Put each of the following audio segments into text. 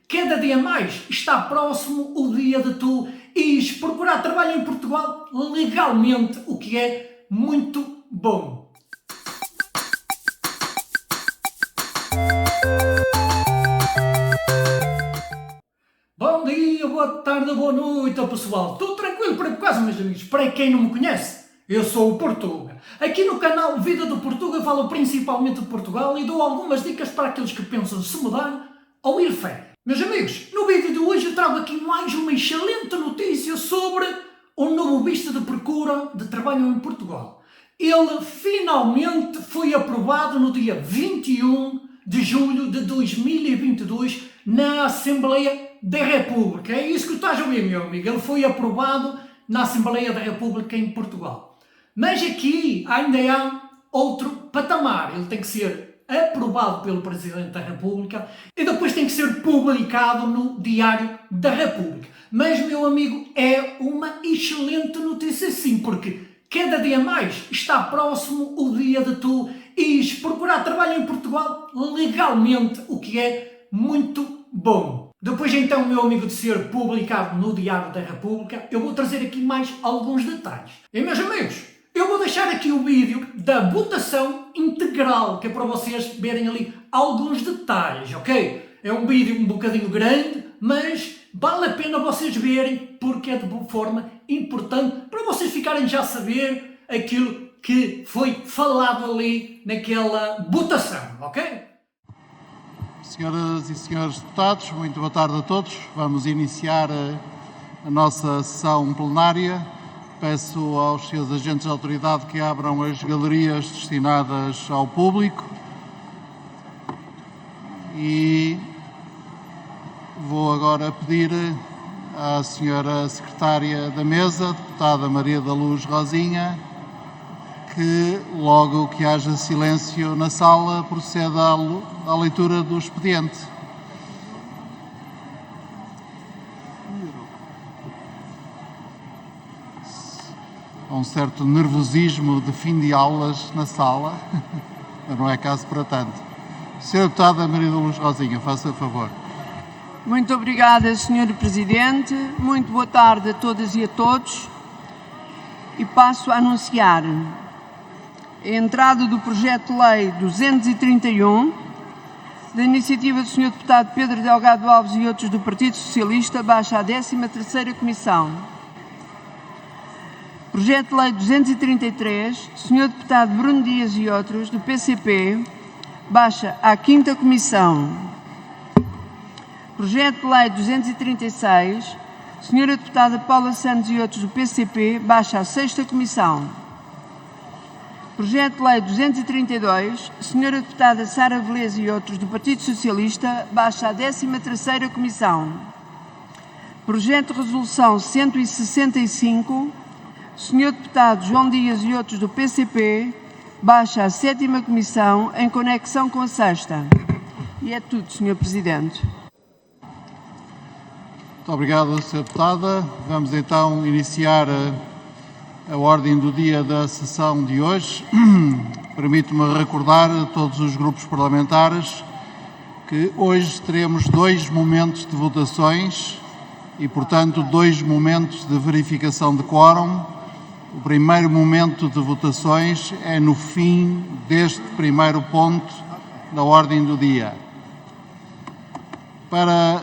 cada dia mais está próximo o dia de tu ires procurar trabalho em Portugal legalmente, o que é muito bom. Bom dia, boa tarde, boa noite, pessoal. Tudo tranquilo por casa, meus amigos? Para quem não me conhece, eu sou o Portuga. Aqui no canal Vida do Portuga falo principalmente de Portugal e dou algumas dicas para aqueles que pensam se mudar ou ir férias. Meus amigos, no vídeo de hoje eu trago aqui mais uma excelente notícia sobre um novo visto de procura de trabalho em Portugal. Ele finalmente foi aprovado no dia 21 de julho de 2022 na Assembleia da República. É isso que tu estás a ouvir, meu amigo. Ele foi aprovado na Assembleia da República em Portugal. Mas aqui ainda há outro patamar. Ele tem que ser aprovado pelo Presidente da República e depois tem que ser publicado no Diário da República. Mas, meu amigo, é uma excelente notícia sim, porque cada dia mais está próximo o dia de tu ires procurar trabalho em Portugal legalmente, o que é muito bom. Depois então, meu amigo, de ser publicado no Diário da República, eu vou trazer aqui mais alguns detalhes. E, meus amigos, eu vou deixar aqui o vídeo da votação integral, que é para vocês verem ali alguns detalhes, ok? É um vídeo um bocadinho grande, mas vale a pena vocês verem, porque é de forma importante para vocês ficarem já a saber aquilo que foi falado ali naquela votação, ok? Senhoras e senhores deputados, muito boa tarde a todos. Vamos iniciar a nossa sessão plenária. Peço aos senhores agentes de autoridade que abram as galerias destinadas ao público e vou agora pedir à senhora secretária da mesa, deputada Maria da Luz Rosinha, que logo que haja silêncio na sala proceda à leitura do expediente. Há um certo nervosismo de fim de aulas na sala, mas não é caso para tanto. Senhora deputada Maria da Luz Rosinha, faça favor. Muito obrigada, Sr. Presidente. Muito boa tarde a todas e a todos. E passo a anunciar a entrada do projeto de lei 231, da iniciativa do Sr. Deputado Pedro Delgado Alves e outros do Partido Socialista, baixa à 13ª Comissão. Projeto de lei 233, Sr. Deputado Bruno Dias e outros, do PCP, baixa à 5ª Comissão. Projeto de lei 236, Sra. Deputada Paula Santos e outros do PCP, baixa à 6ª Comissão. Projeto de lei 232, Sra. Deputada Sara Velez e outros do Partido Socialista, baixa à 13ª Comissão. Projeto de resolução 165, Sr. Deputado João Dias e outros do PCP, baixa à 7ª Comissão, em conexão com a 6ª. E é tudo, Sr. Presidente. Muito obrigado, Sra. Deputada. Vamos então iniciar a ordem do dia da sessão de hoje. Permito-me recordar a todos os grupos parlamentares que hoje teremos 2 momentos de votações e, portanto, 2 momentos de verificação de quórum. O primeiro momento de votações é no fim deste primeiro ponto da ordem do dia. Para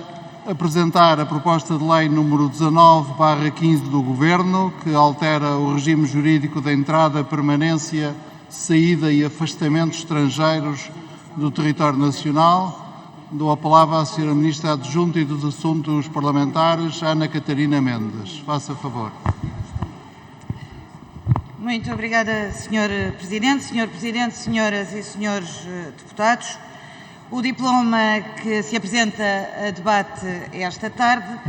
apresentar a proposta de lei número 19/15 do Governo, que altera o regime jurídico da entrada, permanência, saída e afastamento de estrangeiros do território nacional, dou a palavra à Sra. Ministra Adjunta e dos Assuntos Parlamentares, Ana Catarina Mendes. Faça favor. Muito obrigada, Sr. Presidente. Sr. Presidente, senhoras e senhores deputados, o diploma que se apresenta a debate esta tarde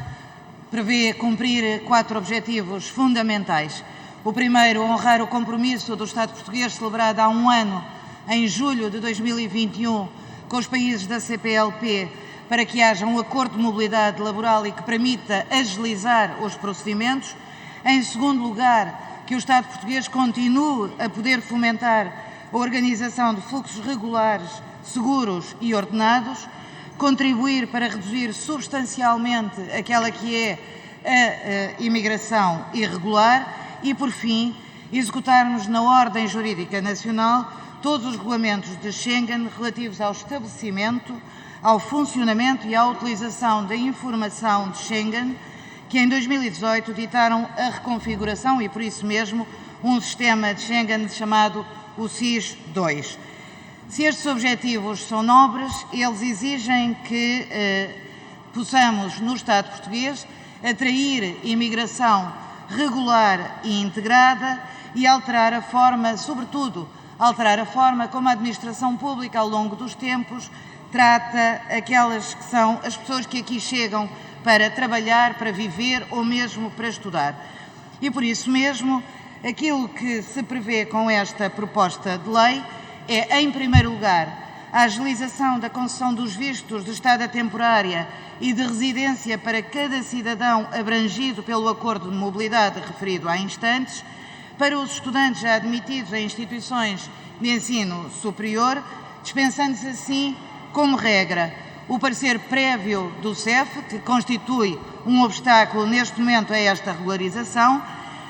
prevê cumprir 4 objetivos fundamentais. O primeiro, honrar o compromisso do Estado português celebrado há 1 ano, em julho de 2021, com os países da CPLP, para que haja um acordo de mobilidade laboral e que permita agilizar os procedimentos. Em segundo lugar, que o Estado português continue a poder fomentar a organização de fluxos regulares, seguros e ordenados. contribuir para reduzir substancialmente aquela que é a imigração irregular e, por fim, executarmos na ordem jurídica nacional todos os regulamentos de Schengen relativos ao estabelecimento, ao funcionamento e à utilização da informação de Schengen, que em 2018 ditaram a reconfiguração e, por isso mesmo, um sistema de Schengen chamado o SIS-2. Se estes objetivos são nobres, eles exigem que possamos, no Estado português, atrair imigração regular e integrada e alterar a forma, sobretudo, alterar a forma como a administração pública ao longo dos tempos trata aquelas que são as pessoas que aqui chegam para trabalhar, para viver ou mesmo para estudar. E por isso mesmo, aquilo que se prevê com esta proposta de lei é, em primeiro lugar, a agilização da concessão dos vistos de estada temporária e de residência para cada cidadão abrangido pelo acordo de mobilidade referido há instantes, para os estudantes já admitidos em instituições de ensino superior, dispensando-se assim, como regra, o parecer prévio do CEF, que constitui um obstáculo neste momento a esta regularização,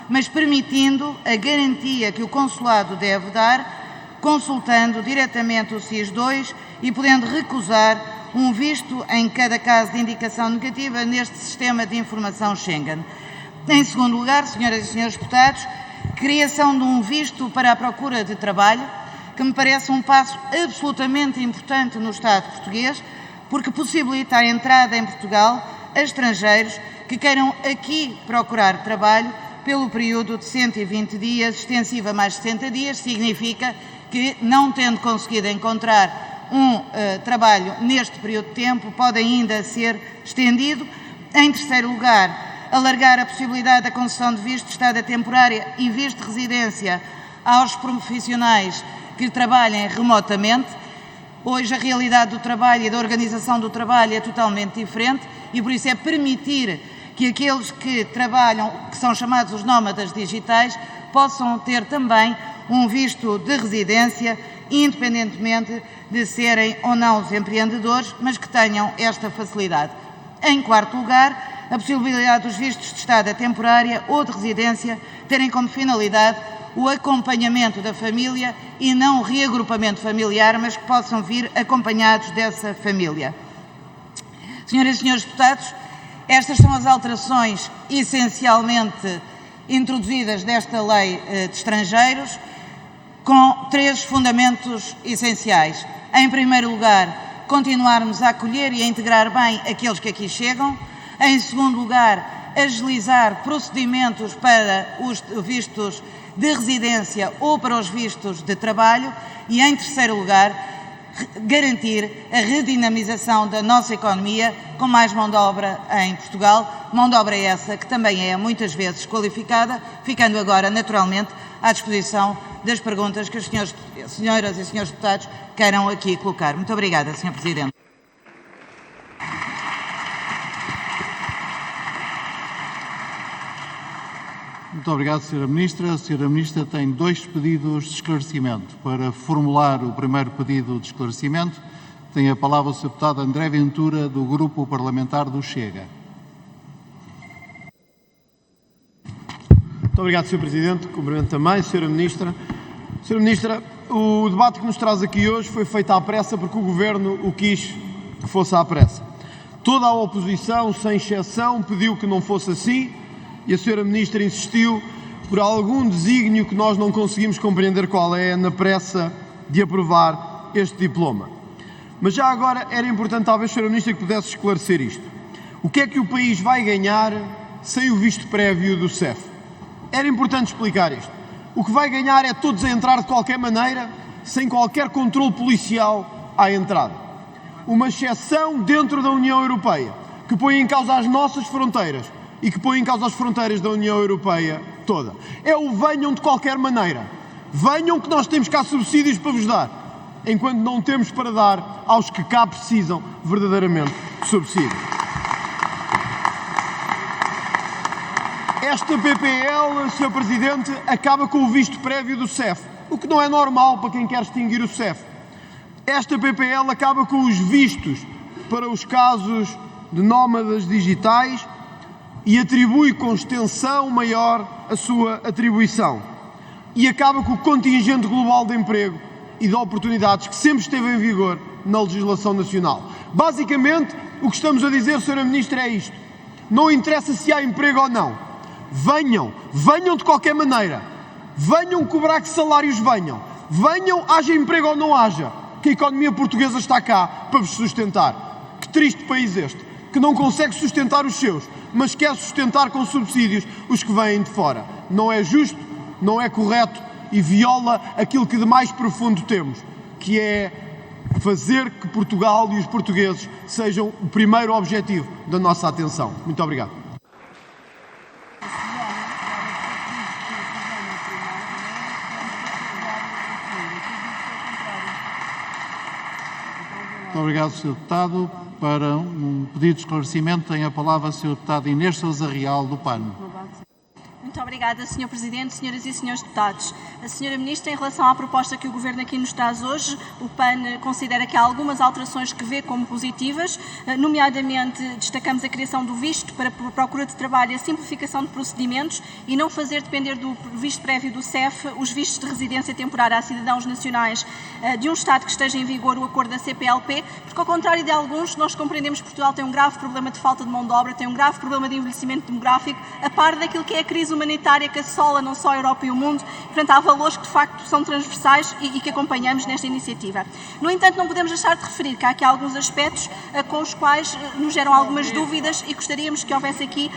mas permitindo a garantia que o consulado deve dar, consultando diretamente o SIS-2 e podendo recusar um visto em cada caso de indicação negativa neste sistema de informação Schengen. Em segundo lugar, senhoras e senhores deputados, criação de um visto para a procura de trabalho, que me parece um passo absolutamente importante no Estado português, porque possibilita a entrada em Portugal a estrangeiros que queiram aqui procurar trabalho pelo período de 120 dias, extensivo a mais de 60 dias, significa que, não tendo conseguido encontrar um trabalho neste período de tempo, pode ainda ser estendido. Em terceiro lugar, alargar a possibilidade da concessão de visto de estada temporária e visto de residência aos profissionais que trabalhem remotamente. Hoje a realidade do trabalho e da organização do trabalho é totalmente diferente e por isso é permitir que aqueles que trabalham, que são chamados os nómadas digitais, possam ter também um visto de residência, independentemente de serem ou não os empreendedores, mas que tenham esta facilidade. Em quarto lugar, a possibilidade dos vistos de estada temporária ou de residência terem como finalidade o acompanhamento da família e não o reagrupamento familiar, mas que possam vir acompanhados dessa família. Senhoras e senhores deputados, estas são as alterações essencialmente introduzidas desta lei de estrangeiros, com três fundamentos essenciais. Em primeiro lugar, continuarmos a acolher e a integrar bem aqueles que aqui chegam. Em segundo lugar, agilizar procedimentos para os vistos de residência ou para os vistos de trabalho. E, em terceiro lugar, garantir a redinamização da nossa economia com mais mão de obra em Portugal, mão de obra essa que também é muitas vezes qualificada, ficando agora naturalmente à disposição das perguntas que as senhoras e senhores deputados queiram aqui colocar. Muito obrigada, Sr. Presidente. Muito obrigado, Sra. Ministra. A Sra. Ministra tem dois pedidos de esclarecimento. Para formular o primeiro pedido de esclarecimento, tem a palavra o Sr. Deputado André Ventura, do Grupo Parlamentar do Chega. Muito obrigado, Sr. Presidente. Cumprimento também, Sra. Ministra. Sra. Ministra, o debate que nos traz aqui hoje foi feito à pressa porque o Governo o quis que fosse à pressa. Toda a oposição, sem exceção, pediu que não fosse assim e a Sra. Ministra insistiu por algum desígnio que nós não conseguimos compreender qual é na pressa de aprovar este diploma. Mas já agora era importante, talvez, Sra. Ministra, que pudesse esclarecer isto. O que é que o país vai ganhar sem o visto prévio do CEF? Era importante explicar isto. O que vai ganhar é todos a entrar de qualquer maneira, sem qualquer controle policial à entrada. Uma exceção dentro da União Europeia, que põe em causa as nossas fronteiras e que põe em causa as fronteiras da União Europeia toda. É o venham de qualquer maneira. Venham que nós temos cá subsídios para vos dar, enquanto não temos para dar aos que cá precisam verdadeiramente de subsídios. Esta PPL, Sr. Presidente, acaba com o visto prévio do CEF, o que não é normal para quem quer extinguir o CEF. Esta PPL acaba com os vistos para os casos de nómadas digitais e atribui com extensão maior a sua atribuição. E acaba com o contingente global de emprego e de oportunidades que sempre esteve em vigor na legislação nacional. Basicamente, o que estamos a dizer, Sra. Ministra, é isto. Não interessa se há emprego ou não. Venham de qualquer maneira. Venham cobrar que salários venham. Venham, haja emprego ou não haja, que a economia portuguesa está cá para vos sustentar. Que triste país este, que não consegue sustentar os seus, mas quer sustentar com subsídios os que vêm de fora. Não é justo, não é correto e viola aquilo que de mais profundo temos, que é fazer que Portugal e os portugueses sejam o primeiro objetivo da nossa atenção. Muito obrigado. Muito obrigado, Sr. Deputado. Para um pedido de esclarecimento, tem a palavra a Sr. Deputado Inês Sousa Real, do PAN. Muito obrigada, Sr. Presidente, Senhoras e Senhores Deputados. A Sra. Ministra, em relação à proposta que o Governo aqui nos traz hoje, o PAN considera que há algumas alterações que vê como positivas, nomeadamente destacamos a criação do visto para procura de trabalho e a simplificação de procedimentos e não fazer depender do visto prévio do CEF os vistos de residência temporária a cidadãos nacionais de um Estado que esteja em vigor o acordo da CPLP, porque ao contrário de alguns, nós compreendemos que Portugal tem um grave problema de falta de mão de obra, tem um grave problema de envelhecimento demográfico, a par daquilo que é a crise humanitária que assola não só a Europa e o mundo. Portanto, há valores que de facto são transversais e que acompanhamos nesta iniciativa. No entanto, não podemos deixar de referir que há aqui alguns aspectos com os quais nos geram algumas dúvidas e gostaríamos que houvesse aqui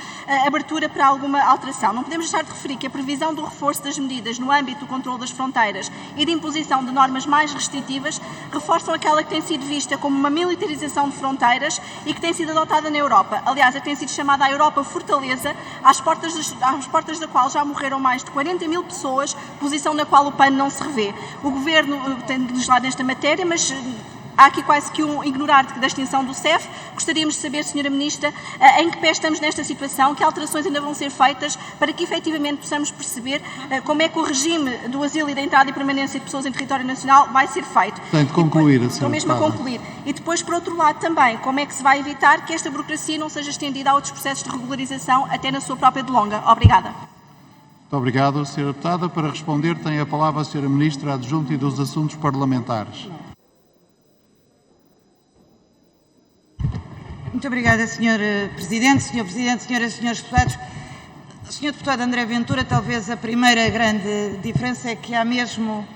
abertura para alguma alteração. Não podemos deixar de referir que a previsão do reforço das medidas no âmbito do controle das fronteiras e de imposição de normas mais restritivas reforçam aquela que tem sido vista como uma militarização de fronteiras e que tem sido adotada na Europa. Aliás, a que tem sido chamada a Europa Fortaleza, às portas da qual já morreram mais de 40 mil pessoas, posição na qual o PAN não se revê. O Governo tem legislado nesta matéria, mas há aqui quase que um ignorar da extinção do CEF. Gostaríamos de saber, Sra. Ministra, em que pé estamos nesta situação, que alterações ainda vão ser feitas para que efetivamente possamos perceber como é que o regime do asilo e da entrada e permanência de pessoas em território nacional vai ser feito. Tem de concluir, Sra. Estou mesmo a concluir. E depois, por outro lado, também, como é que se vai evitar que esta burocracia não seja estendida a outros processos de regularização, até na sua própria delonga. Obrigada. Muito obrigado, Sra. Deputada. Para responder, tem a palavra a Sra. Ministra Adjunta e dos Assuntos Parlamentares. Muito obrigada, Sr. Presidente, Senhoras e Senhores Deputados. Sr. Deputado André Ventura, talvez a primeira grande diferença é que há mesmo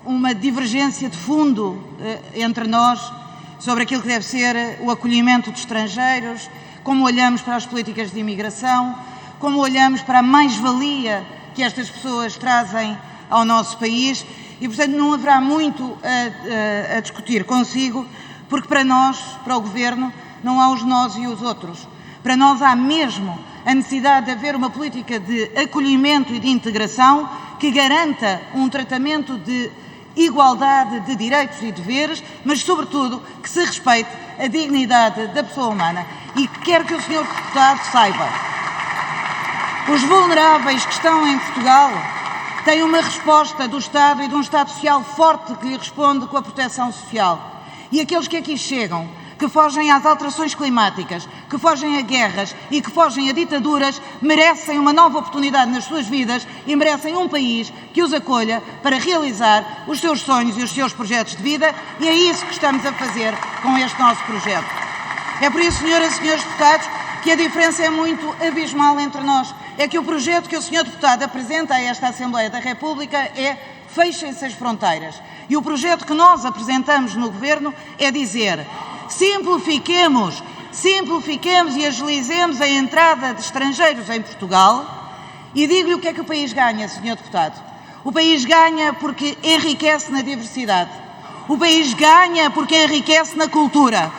uma divergência de fundo entre nós sobre aquilo que deve ser o acolhimento de estrangeiros, como olhamos para as políticas de imigração, como olhamos para a mais-valia que estas pessoas trazem ao nosso país e, portanto, não haverá muito a discutir consigo, porque para nós, para o Governo, não há os nós e os outros. Para nós há mesmo a necessidade de haver uma política de acolhimento e de integração que garanta um tratamento de igualdade de direitos e deveres, mas, sobretudo, que se respeite a dignidade da pessoa humana. E quero que o Sr. Deputado saiba, os vulneráveis que estão em Portugal têm uma resposta do Estado e de um Estado social forte que lhe responde com a proteção social. E aqueles que aqui chegam, que fogem às alterações climáticas, que fogem a guerras e que fogem a ditaduras, merecem uma nova oportunidade nas suas vidas e merecem um país que os acolha para realizar os seus sonhos e os seus projetos de vida, e é isso que estamos a fazer com este nosso projeto. É por isso, Senhoras e Senhores Deputados, que a diferença é muito abismal entre nós. É que o projeto que o Sr. Deputado apresenta a esta Assembleia da República é fechem-se as fronteiras. E o projeto que nós apresentamos no Governo é dizer simplifiquemos e agilizemos a entrada de estrangeiros em Portugal. E digo-lhe o que é que o país ganha, Sr. Deputado. O país ganha porque enriquece na diversidade. O país ganha porque enriquece na cultura.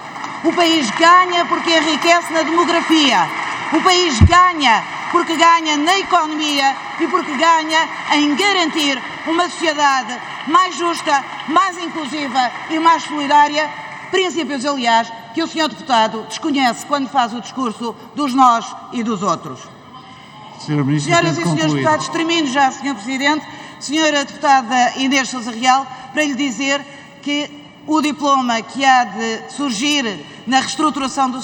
O país ganha porque enriquece na demografia. O país ganha porque ganha na economia e porque ganha em garantir uma sociedade mais justa, mais inclusiva e mais solidária, princípios, aliás, que o Sr. Deputado desconhece quando faz o discurso dos nós e dos outros. Senhoras e Senhores Deputados, termino já, Sr. Presidente, Sra. Deputada Inês Sousa Real, para lhe dizer que o diploma que há de surgir na reestruturação do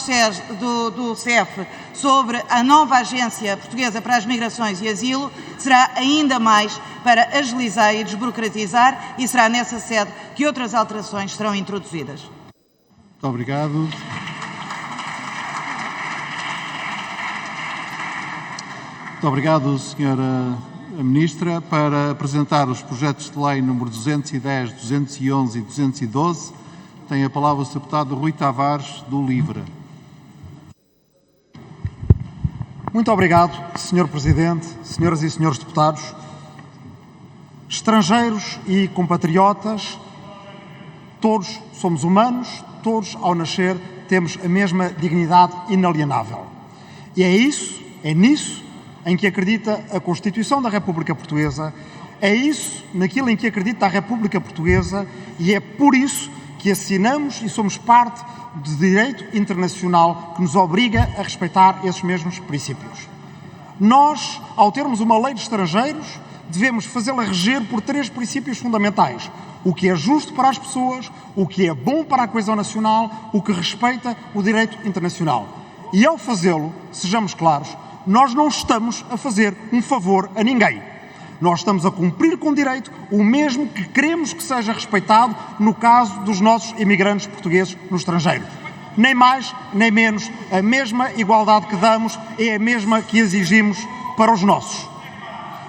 CEF sobre a nova Agência Portuguesa para as Migrações e Asilo será ainda mais para agilizar e desburocratizar, e será nessa sede que outras alterações serão introduzidas. Muito obrigado. Muito obrigado, Sra. Ministra. Para apresentar os projetos de lei número 210, 211 e 212, tem a palavra o Sr. Deputado Rui Tavares, do LIVRE. Muito obrigado, Sr. Presidente, Senhoras e Senhores Deputados. Estrangeiros e compatriotas, todos somos humanos, todos ao nascer temos a mesma dignidade inalienável. E é nisso em que acredita a Constituição da República Portuguesa, é isso naquilo em que acredita a República Portuguesa, e é por isso que assinamos e somos parte do direito internacional que nos obriga a respeitar esses mesmos princípios. Nós, ao termos uma lei de estrangeiros, devemos fazê-la reger por 3 princípios fundamentais: o que é justo para as pessoas, o que é bom para a coesão nacional, o que respeita o direito internacional. E ao fazê-lo, sejamos claros, nós não estamos a fazer um favor a ninguém. Nós estamos a cumprir com direito o mesmo que queremos que seja respeitado no caso dos nossos imigrantes portugueses no estrangeiro. Nem mais, nem menos, a mesma igualdade que damos é a mesma que exigimos para os nossos.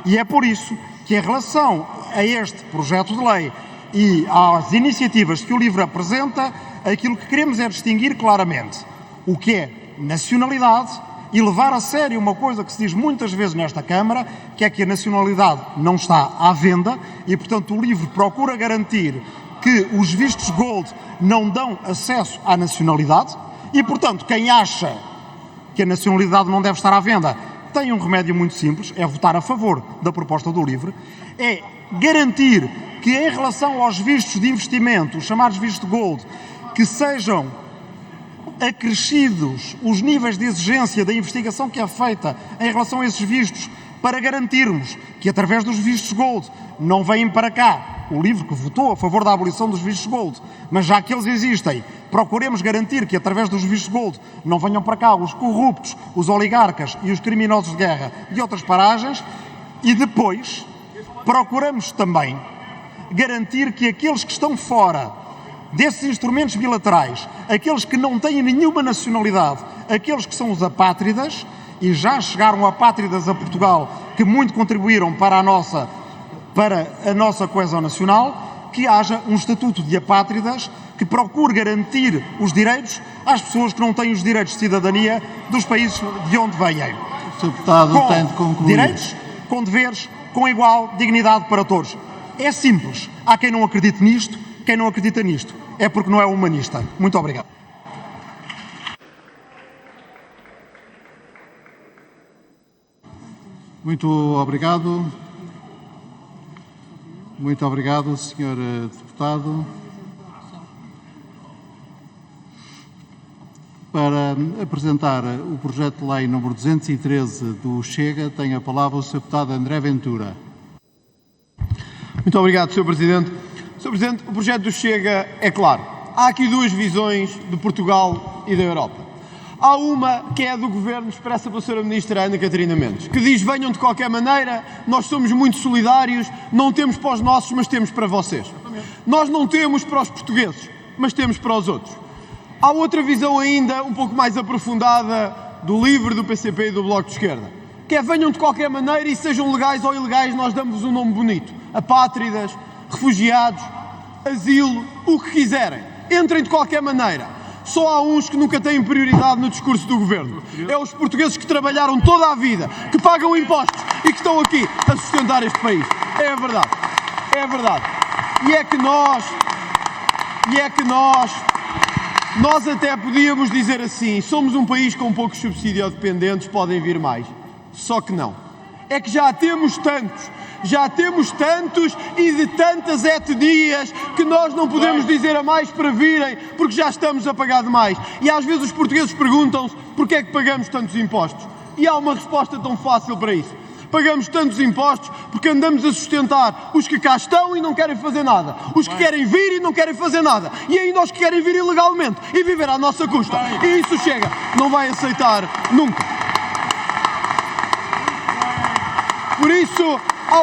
E é por isso que, em relação a este projeto de lei e às iniciativas que o LIVRE apresenta, aquilo que queremos é distinguir claramente o que é nacionalidade e levar a sério uma coisa que se diz muitas vezes nesta Câmara, que é que a nacionalidade não está à venda e, portanto, o LIVRE procura garantir que os vistos Gold não dão acesso à nacionalidade e, portanto, quem acha que a nacionalidade não deve estar à venda tem um remédio muito simples, é votar a favor da proposta do LIVRE, é garantir que, em relação aos vistos de investimento, os chamados vistos Gold, que sejam acrescidos os níveis de exigência da investigação que é feita em relação a esses vistos, para garantirmos que, através dos vistos Gold, não vêm para cá o LIVRE, que votou a favor da abolição dos vistos Gold, mas já que eles existem, procuremos garantir que, através dos vistos Gold, não venham para cá os corruptos, os oligarcas e os criminosos de guerra de outras paragens, e depois procuramos também garantir que aqueles que estão fora desses instrumentos bilaterais, aqueles que não têm nenhuma nacionalidade, aqueles que são os apátridas, e já chegaram apátridas a Portugal, que muito contribuíram para a nossa coesão nacional, que haja um estatuto de apátridas que procure garantir os direitos às pessoas que não têm os direitos de cidadania dos países de onde vêm. O Sr. Deputado tem de concluir. Direitos, com deveres, com igual dignidade para todos. É simples. Há quem não acredite nisto, quem não acredita nisto é porque não é humanista. Muito obrigado. Muito obrigado. Muito obrigado, Sr. Deputado. Para apresentar o projeto de lei número 213 do Chega, tem a palavra o Sr. Deputado André Ventura. Muito obrigado, Sr. Presidente. Sr. Presidente, o projeto do Chega é claro. Há aqui 2 visões de Portugal e da Europa. Há uma que é a do Governo, expressa pela Sra. Ministra Ana Catarina Mendes, que diz: venham de qualquer maneira, nós somos muito solidários, não temos para os nossos, mas temos para vocês. Nós não temos para os portugueses, mas temos para os outros. Há outra visão ainda, um pouco mais aprofundada, do LIVRE, do PCP e do Bloco de Esquerda, que é: venham de qualquer maneira e sejam legais ou ilegais, nós damos-vos um nome bonito. Apátridas, refugiados, asilo, o que quiserem. Entrem de qualquer maneira. Só há uns que nunca têm prioridade no discurso do Governo. É os portugueses que trabalharam toda a vida, que pagam impostos e que estão aqui a sustentar este país. É verdade. É verdade. E é que nós até podíamos dizer assim: somos um país com poucos subsidiodependentes, podem vir mais. Só que não. É que já temos tantos e de tantas etnias que nós não podemos dizer a mais para virem, porque já estamos a pagar demais. E às vezes os portugueses perguntam-se porquê é que pagamos tantos impostos. E há uma resposta tão fácil para isso. Pagamos tantos impostos porque andamos a sustentar os que cá estão e não querem fazer nada, os que querem vir e não querem fazer nada, e ainda os que querem vir ilegalmente e viver à nossa custa. E isso Chega não vai aceitar nunca. Por isso, há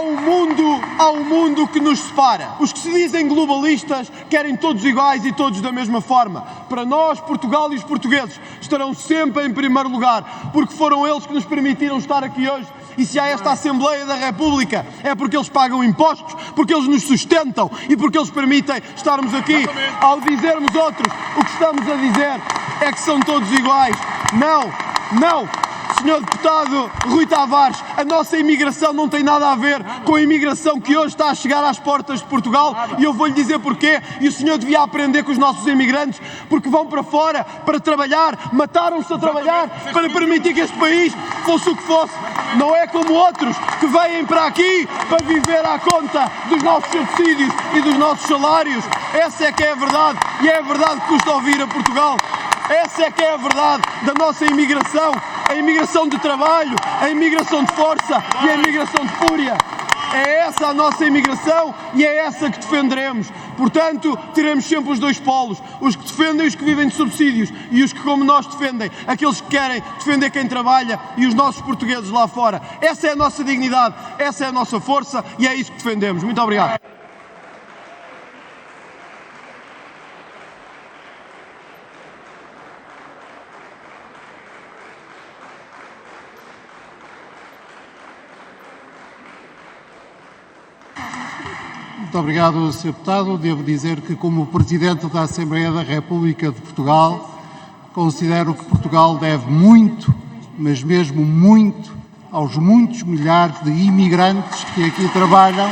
um mundo que nos separa. Os que se dizem globalistas querem todos iguais e todos da mesma forma. Para nós, Portugal e os portugueses estarão sempre em primeiro lugar, porque foram eles que nos permitiram estar aqui hoje. E se há esta Assembleia da República, é porque eles pagam impostos, porque eles nos sustentam e porque eles permitem estarmos aqui. Ao dizermos outros, o que estamos a dizer é que são todos iguais. Não! Senhor Deputado Rui Tavares, a nossa imigração não tem nada a ver com a imigração que hoje está a chegar às portas de Portugal, e eu vou-lhe dizer porquê. E o senhor devia aprender com os nossos imigrantes, porque vão para fora para trabalhar, mataram-se a trabalhar para permitir que este país fosse o que fosse. Não é como outros que vêm para aqui para viver à conta dos nossos subsídios e dos nossos salários. Essa é que é a verdade, e é a verdade que custa ouvir a Portugal. Essa é que é a verdade da nossa imigração, a imigração de trabalho, a imigração de força e a imigração de fúria. É essa a nossa imigração e é essa que defenderemos. Portanto, teremos sempre os dois polos, os que defendem os que vivem de subsídios e os que, como nós, defendem aqueles que querem defender quem trabalha e os nossos portugueses lá fora. Essa é a nossa dignidade, essa é a nossa força e é isso que defendemos. Muito obrigado. Muito obrigado, Sr. Deputado. Devo dizer que, como Presidente da Assembleia da República de Portugal, considero que Portugal deve muito, mas mesmo muito, aos muitos milhares de imigrantes que aqui trabalham.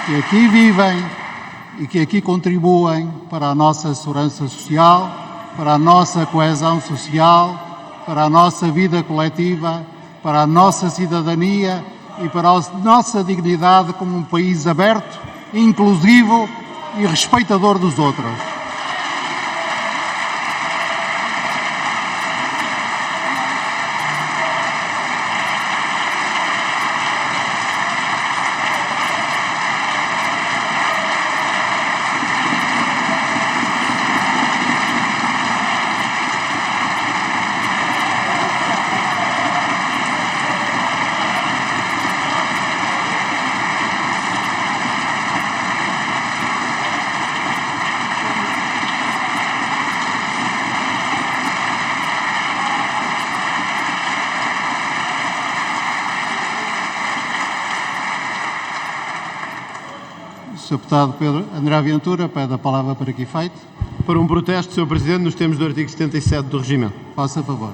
Que aqui vivem e que aqui contribuem para a nossa segurança social, para a nossa coesão social, para a nossa vida coletiva, para a nossa cidadania e para a nossa dignidade como um país aberto, inclusivo e respeitador dos outros. Sr. Deputado Pedro André Ventura pede a palavra para que efeito. Para um protesto, Sr. Presidente, nos termos do artigo 77 do Regimento. Faça favor.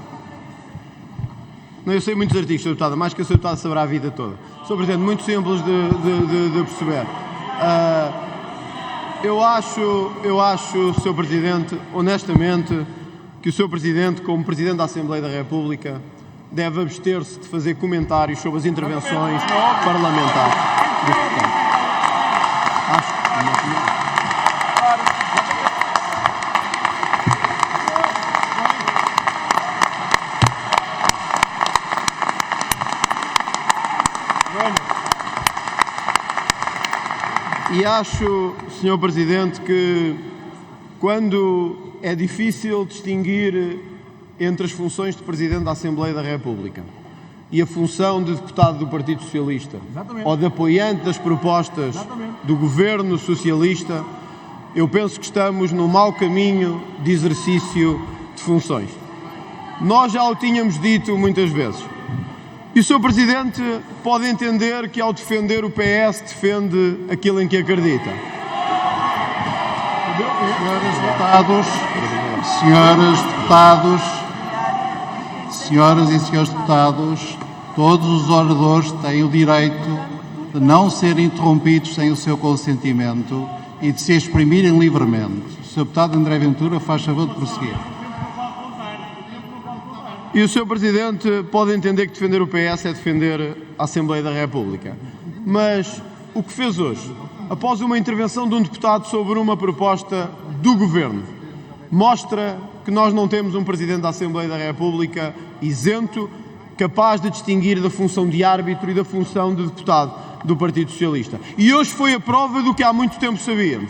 Não, eu sei muitos artigos, Sr. Deputado, mais que o Sr. Deputado saberá a vida toda. Sr. Presidente, muito simples de perceber. Eu acho, Sr. Presidente, honestamente, que o Sr. Presidente, como Presidente da Assembleia da República, deve abster-se de fazer comentários sobre as intervenções parlamentares dos deputados. E acho, Sr. Presidente, que quando é difícil distinguir entre as funções de Presidente da Assembleia da República e a função de deputado do Partido Socialista, ou de apoiante das propostas do Governo Socialista, eu penso que estamos num mau caminho de exercício de funções. Nós já o tínhamos dito muitas vezes. E o Sr. Presidente pode entender que, ao defender o PS, defende aquilo em que acredita. Senhoras e senhores deputados, todos os oradores têm o direito de não serem interrompidos sem o seu consentimento e de se exprimirem livremente. O Sr. Deputado André Ventura faz favor de prosseguir. E o Sr. Presidente pode entender que defender o PS é defender a Assembleia da República. Mas o que fez hoje, após uma intervenção de um deputado sobre uma proposta do Governo, mostra que nós não temos um Presidente da Assembleia da República isento, capaz de distinguir da função de árbitro e da função de deputado do Partido Socialista. E hoje foi a prova do que há muito tempo sabíamos,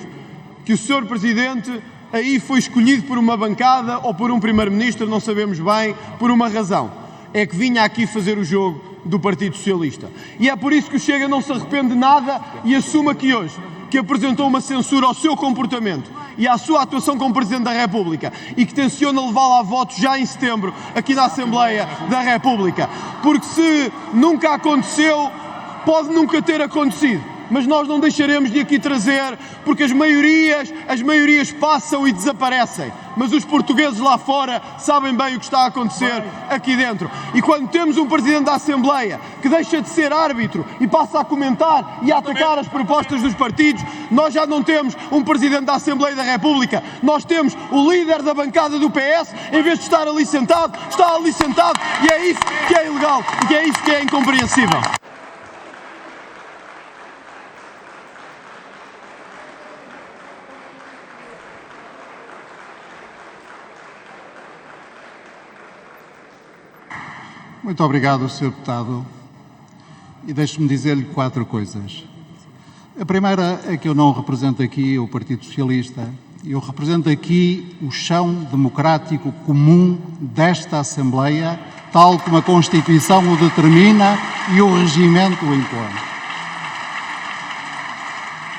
que o Sr. Presidente aí foi escolhido por uma bancada ou por um Primeiro-Ministro, não sabemos bem, por uma razão. É que vinha aqui fazer o jogo do Partido Socialista. E é por isso que o Chega não se arrepende de nada e assume aqui hoje que apresentou uma censura ao seu comportamento e à sua atuação como Presidente da República e que tenciona levá-la a voto já em setembro aqui na Assembleia da República. Porque se nunca aconteceu, pode nunca ter acontecido. Mas nós não deixaremos de aqui trazer, porque as maiorias passam e desaparecem. Mas os portugueses lá fora sabem bem o que está a acontecer aqui dentro. E quando temos um Presidente da Assembleia que deixa de ser árbitro e passa a comentar e a atacar as propostas dos partidos, nós já não temos um Presidente da Assembleia da República. Nós temos o líder da bancada do PS, em vez de estar ali sentado, está ali sentado, e é isso que é ilegal e é isso que é incompreensível. Muito obrigado, Sr. Deputado. E deixe-me dizer-lhe 4 coisas. A primeira é que eu não represento aqui o Partido Socialista. Eu represento aqui o chão democrático comum desta Assembleia, tal como a Constituição o determina e o regimento o impõe.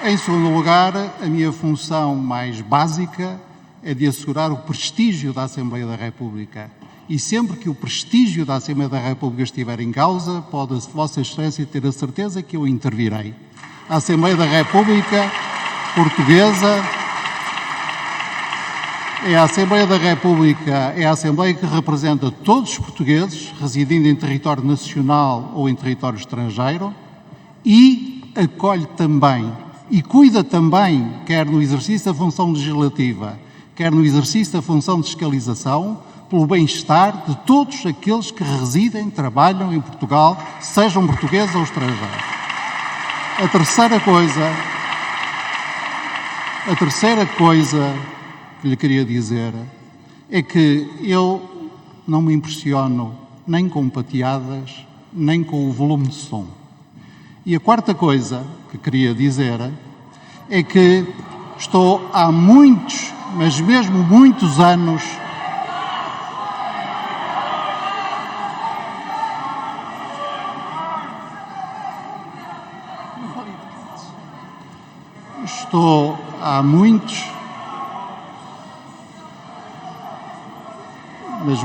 Em segundo lugar, a minha função mais básica é de assegurar o prestígio da Assembleia da República. E sempre que o prestígio da Assembleia da República estiver em causa, pode Vossa Excelência ter a certeza que eu intervirei. A Assembleia da República Portuguesa é a Assembleia da República, é a Assembleia que representa todos os portugueses, residindo em território nacional ou em território estrangeiro, e acolhe também e cuida também, quer no exercício da função legislativa, quer no exercício da função de fiscalização, pelo bem-estar de todos aqueles que residem, trabalham em Portugal, sejam portugueses ou estrangeiros. A terceira coisa que lhe queria dizer é que eu não me impressiono nem com pateadas, nem com o volume de som. E a quarta coisa que queria dizer é que estou há muitos, mas mesmo muitos anos,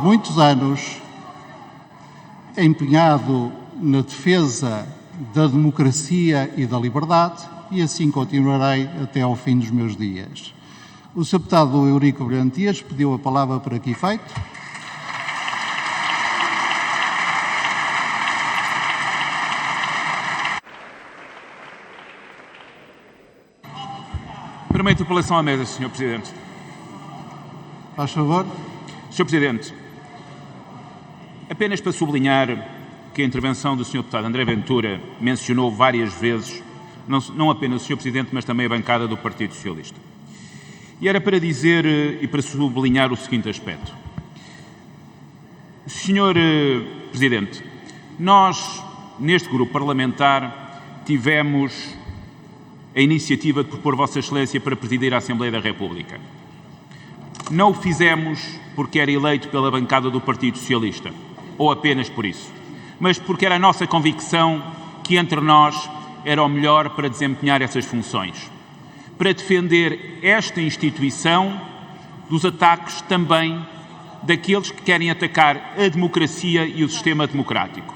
muitos anos empenhado na defesa da democracia e da liberdade e assim continuarei até ao fim dos meus dias. O Sr. Deputado Eurico Brilhante Dias pediu a palavra para que efeito. Permite a interpelação à mesa, Sr. Presidente. Faz favor. Sr. Presidente, apenas para sublinhar que a intervenção do Sr. Deputado André Ventura mencionou várias vezes, não apenas o Sr. Presidente, mas também a bancada do Partido Socialista. E era para dizer e para sublinhar o seguinte aspecto. Sr. Presidente, nós, neste grupo parlamentar, tivemos a iniciativa de propor Vossa Excelência para presidir a Assembleia da República. Não o fizemos porque era eleito pela bancada do Partido Socialista, ou apenas por isso, mas porque era a nossa convicção que entre nós era o melhor para desempenhar essas funções, para defender esta instituição dos ataques também daqueles que querem atacar a democracia e o sistema democrático.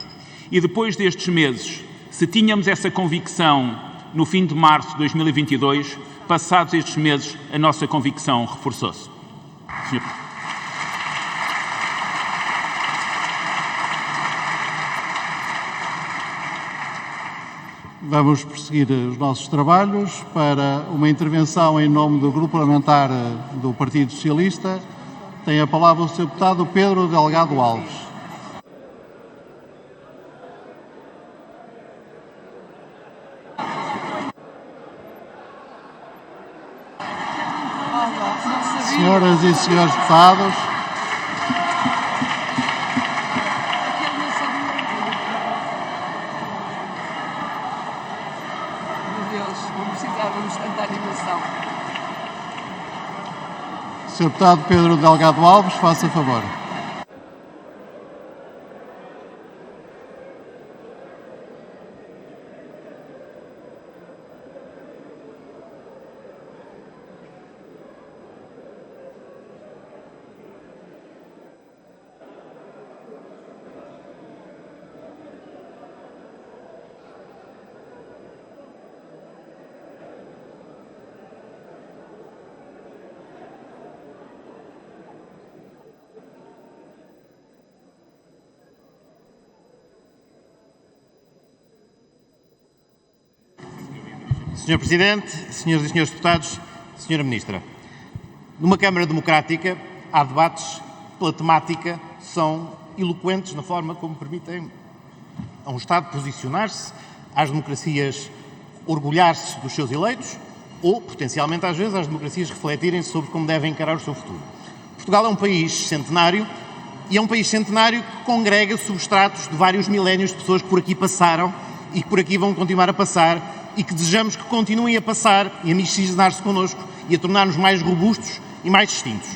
E depois destes meses, se tínhamos essa convicção no fim de março de 2022, passados estes meses, a nossa convicção reforçou-se. Senhor. Vamos prosseguir os nossos trabalhos para uma intervenção em nome do Grupo Parlamentar do Partido Socialista. Tem a palavra o Sr. Deputado Pedro Delgado Alves. senhoras e senhores deputados, Sr. Deputado Pedro Delgado Alves, faça favor. Sr. Presidente, senhoras e senhores deputados, Sra. Ministra, numa Câmara democrática há debates pela temática, são eloquentes na forma como permitem a um Estado posicionar-se, às democracias orgulhar-se dos seus eleitos ou, potencialmente às vezes, às democracias refletirem sobre como devem encarar o seu futuro. Portugal é um país centenário e é um país centenário que congrega substratos de vários milénios de pessoas que por aqui passaram e que por aqui vão continuar a passar e que desejamos que continuem a passar e a miscigenar-se connosco e a tornar-nos mais robustos e mais distintos.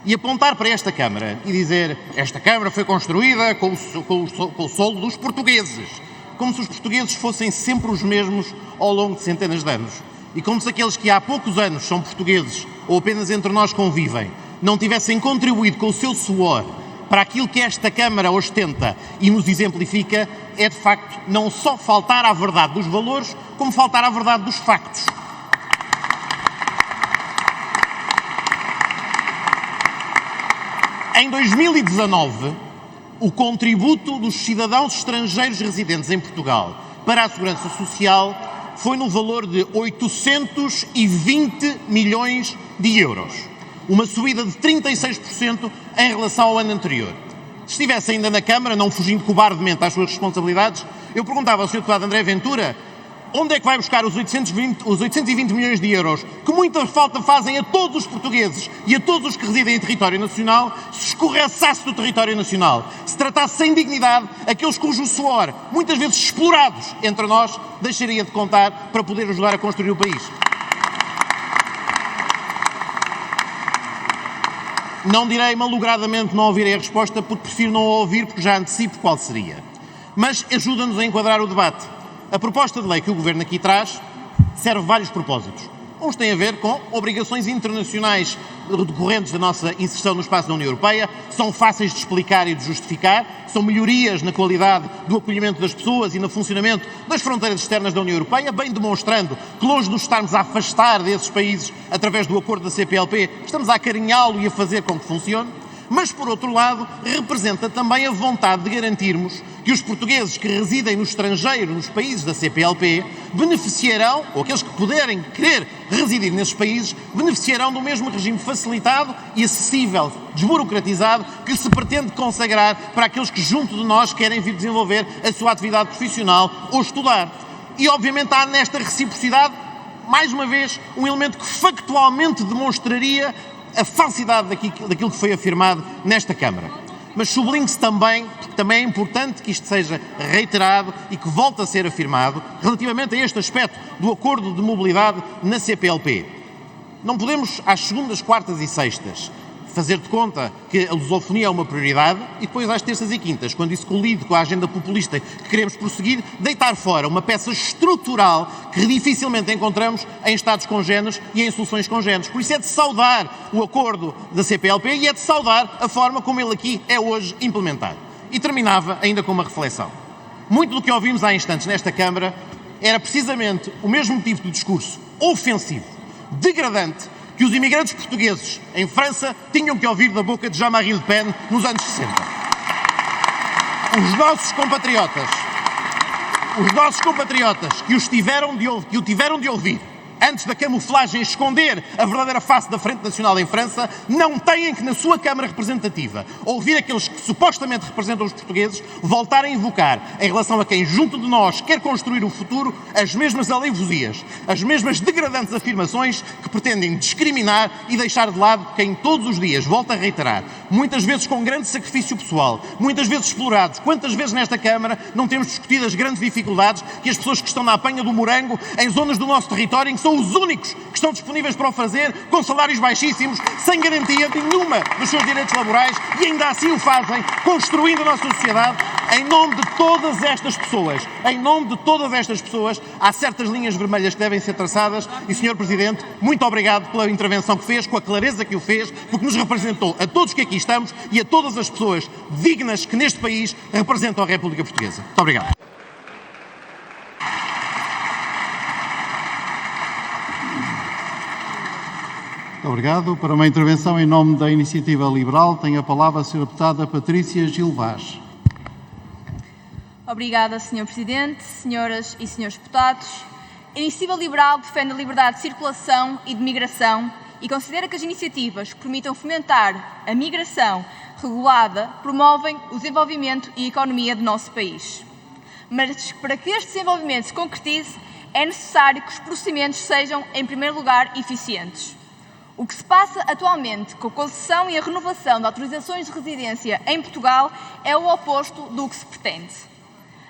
E apontar para esta Câmara e dizer esta Câmara foi construída com o solo dos portugueses, como se os portugueses fossem sempre os mesmos ao longo de centenas de anos. E como se aqueles que há poucos anos são portugueses ou apenas entre nós convivem, não tivessem contribuído com o seu suor para aquilo que esta Câmara ostenta e nos exemplifica, é de facto não só faltar à verdade dos valores, como faltar à verdade dos factos. Em 2019, o contributo dos cidadãos estrangeiros residentes em Portugal para a Segurança Social foi no valor de 820 milhões de euros. Uma subida de 36% em relação ao ano anterior. Se estivesse ainda na Câmara, não fugindo cobardemente às suas responsabilidades, eu perguntava ao Sr. Deputado André Ventura onde é que vai buscar os 820 milhões de euros que muita falta fazem a todos os portugueses e a todos os que residem em território nacional, se escorraçasse do território nacional, se tratasse sem dignidade aqueles cujo suor, muitas vezes explorados entre nós, deixaria de contar para poder ajudar a construir o país. Não direi malogradamente não ouvirei a resposta, porque prefiro não a ouvir, porque já antecipo qual seria. Mas ajuda-nos a enquadrar o debate. A proposta de lei que o Governo aqui traz serve vários propósitos. Uns têm a ver com obrigações internacionais decorrentes da nossa inserção no espaço da União Europeia, são fáceis de explicar e de justificar, são melhorias na qualidade do acolhimento das pessoas e no funcionamento das fronteiras externas da União Europeia, bem demonstrando que, longe de nos estarmos a afastar desses países através do acordo da CPLP, estamos a acarinhá-lo e a fazer com que funcione. Mas, por outro lado, representa também a vontade de garantirmos que os portugueses que residem no estrangeiro, nos países da CPLP, beneficiarão, ou aqueles que puderem querer residir nesses países, beneficiarão do mesmo regime facilitado e acessível, desburocratizado, que se pretende consagrar para aqueles que junto de nós querem vir desenvolver a sua atividade profissional ou estudar. E, obviamente, há nesta reciprocidade, mais uma vez, um elemento que factualmente demonstraria a falsidade daquilo que foi afirmado nesta Câmara. Mas sublinhe-se também, porque também é importante que isto seja reiterado e que volte a ser afirmado, relativamente a este aspecto do acordo de mobilidade na CPLP. Não podemos, às segundas, quartas e sextas, fazer de conta que a lusofonia é uma prioridade e depois às terças e quintas, quando isso colide com a agenda populista que queremos prosseguir, deitar fora uma peça estrutural que dificilmente encontramos em Estados congéneres e em soluções congéneres. Por isso é de saudar o acordo da CPLP e é de saudar a forma como ele aqui é hoje implementado. E terminava ainda com uma reflexão. Muito do que ouvimos há instantes nesta Câmara era precisamente o mesmo tipo de discurso ofensivo, degradante, que os imigrantes portugueses em França tinham que ouvir da boca de Jean-Marie Le Pen nos anos 60. Os nossos compatriotas que o tiveram de ouvir antes da camuflagem esconder a verdadeira face da Frente Nacional em França, não têm que, na sua Câmara Representativa, ouvir aqueles que supostamente representam os portugueses voltar a invocar, em relação a quem junto de nós quer construir o futuro, as mesmas aleivosias, as mesmas degradantes afirmações que pretendem discriminar e deixar de lado quem todos os dias, volta a reiterar, muitas vezes com grande sacrifício pessoal, muitas vezes explorados. Quantas vezes nesta Câmara não temos discutido as grandes dificuldades que as pessoas que estão na apanha do morango, em zonas do nosso território, em que são os únicos que estão disponíveis para o fazer, com salários baixíssimos, sem garantia nenhuma dos seus direitos laborais, e ainda assim o fazem, construindo a nossa sociedade. Em nome de todas estas pessoas, há certas linhas vermelhas que devem ser traçadas e, Sr. Presidente, muito obrigado pela intervenção que fez, com a clareza que o fez, porque nos representou a todos que aqui estamos e a todas as pessoas dignas que neste país representam a República Portuguesa. Muito obrigado. Muito obrigado. Para uma intervenção em nome da Iniciativa Liberal, tem a palavra a Sra. Deputada Patrícia Gil Vaz. Obrigada, Sr. Presidente, senhoras e senhores deputados. A Iniciativa Liberal defende a liberdade de circulação e de migração e considera que as iniciativas que permitam fomentar a migração regulada promovem o desenvolvimento e a economia do nosso país. Mas para que este desenvolvimento se concretize, é necessário que os procedimentos sejam, em primeiro lugar, eficientes. O que se passa atualmente com a concessão e a renovação de autorizações de residência em Portugal é o oposto do que se pretende.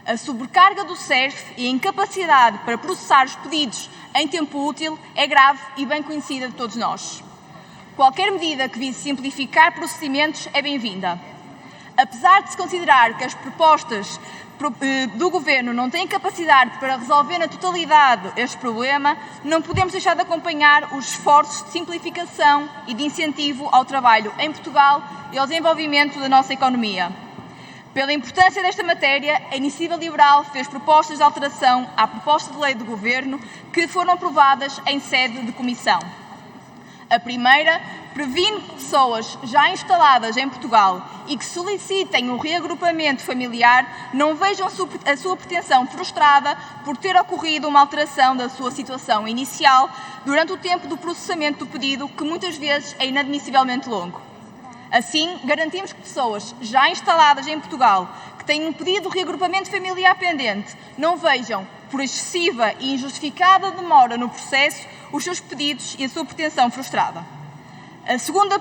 A sobrecarga do SERF e a incapacidade para processar os pedidos em tempo útil é grave e bem conhecida de todos nós. Qualquer medida que vise simplificar procedimentos é bem-vinda. Apesar de se considerar que as propostas do Governo não têm capacidade para resolver na totalidade este problema, não podemos deixar de acompanhar os esforços de simplificação e de incentivo ao trabalho em Portugal e ao desenvolvimento da nossa economia. Pela importância desta matéria, a Iniciativa Liberal fez propostas de alteração à proposta de lei do Governo que foram aprovadas em sede de comissão. A primeira previne que pessoas já instaladas em Portugal e que solicitem um reagrupamento familiar não vejam a sua pretensão frustrada por ter ocorrido uma alteração da sua situação inicial durante o tempo do processamento do pedido, que muitas vezes é inadmissivelmente longo. Assim, garantimos que pessoas já instaladas em Portugal que têm um pedido de reagrupamento familiar pendente não vejam, por excessiva e injustificada demora no processo, os seus pedidos e a sua pretensão frustrada. A segunda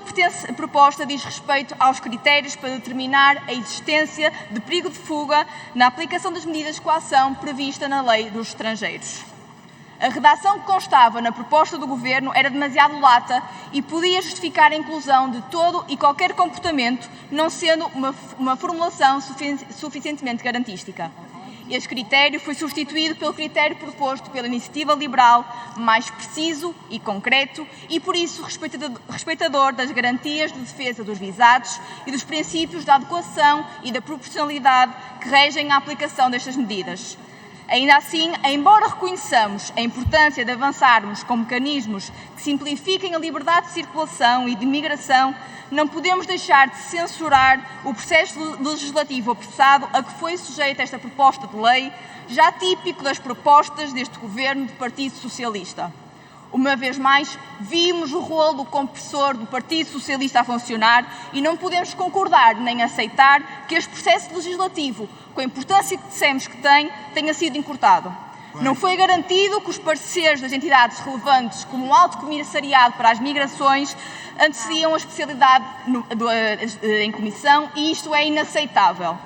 proposta diz respeito aos critérios para determinar a existência de perigo de fuga na aplicação das medidas de coação prevista na Lei dos Estrangeiros. A redação que constava na proposta do Governo era demasiado lata e podia justificar a inclusão de todo e qualquer comportamento, não sendo uma formulação suficientemente garantística. Este critério foi substituído pelo critério proposto pela Iniciativa Liberal, mais preciso e concreto e, por isso, respeitador das garantias de defesa dos visados e dos princípios da adequação e da proporcionalidade que regem a aplicação destas medidas. Ainda assim, embora reconheçamos a importância de avançarmos com mecanismos que simplifiquem a liberdade de circulação e de migração, não podemos deixar de censurar o processo legislativo apressado a que foi sujeita esta proposta de lei, já típico das propostas deste Governo do Partido Socialista. Uma vez mais, vimos o rolo compressor do Partido Socialista a funcionar e não podemos concordar nem aceitar que este processo legislativo, com a importância que dissemos que tem, tenha sido encurtado. Não foi garantido que os pareceres das entidades relevantes, como o Alto Comissariado para as Migrações, antecediam a especialidade em comissão e isto é inaceitável.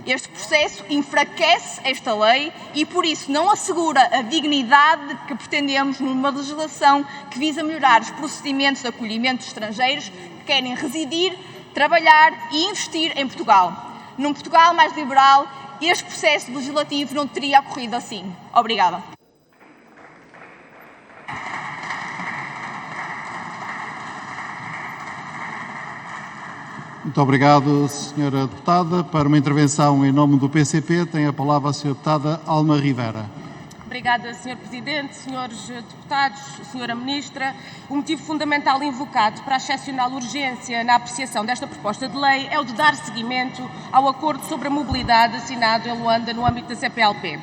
Este processo enfraquece esta lei e, por isso, não assegura a dignidade que pretendemos numa legislação que visa melhorar os procedimentos de acolhimento de estrangeiros que querem residir, trabalhar e investir em Portugal. Num Portugal mais liberal, este processo legislativo não teria ocorrido assim. Obrigada. Muito obrigado, Sra. Deputada. Para uma intervenção em nome do PCP, tem a palavra a Sra. Deputada Alma Rivera. Obrigada, Sr. Presidente, Srs. Deputados, Sra. Ministra. O motivo fundamental invocado para a excepcional urgência na apreciação desta proposta de lei é o de dar seguimento ao acordo sobre a mobilidade assinado em Luanda no âmbito da CPLP.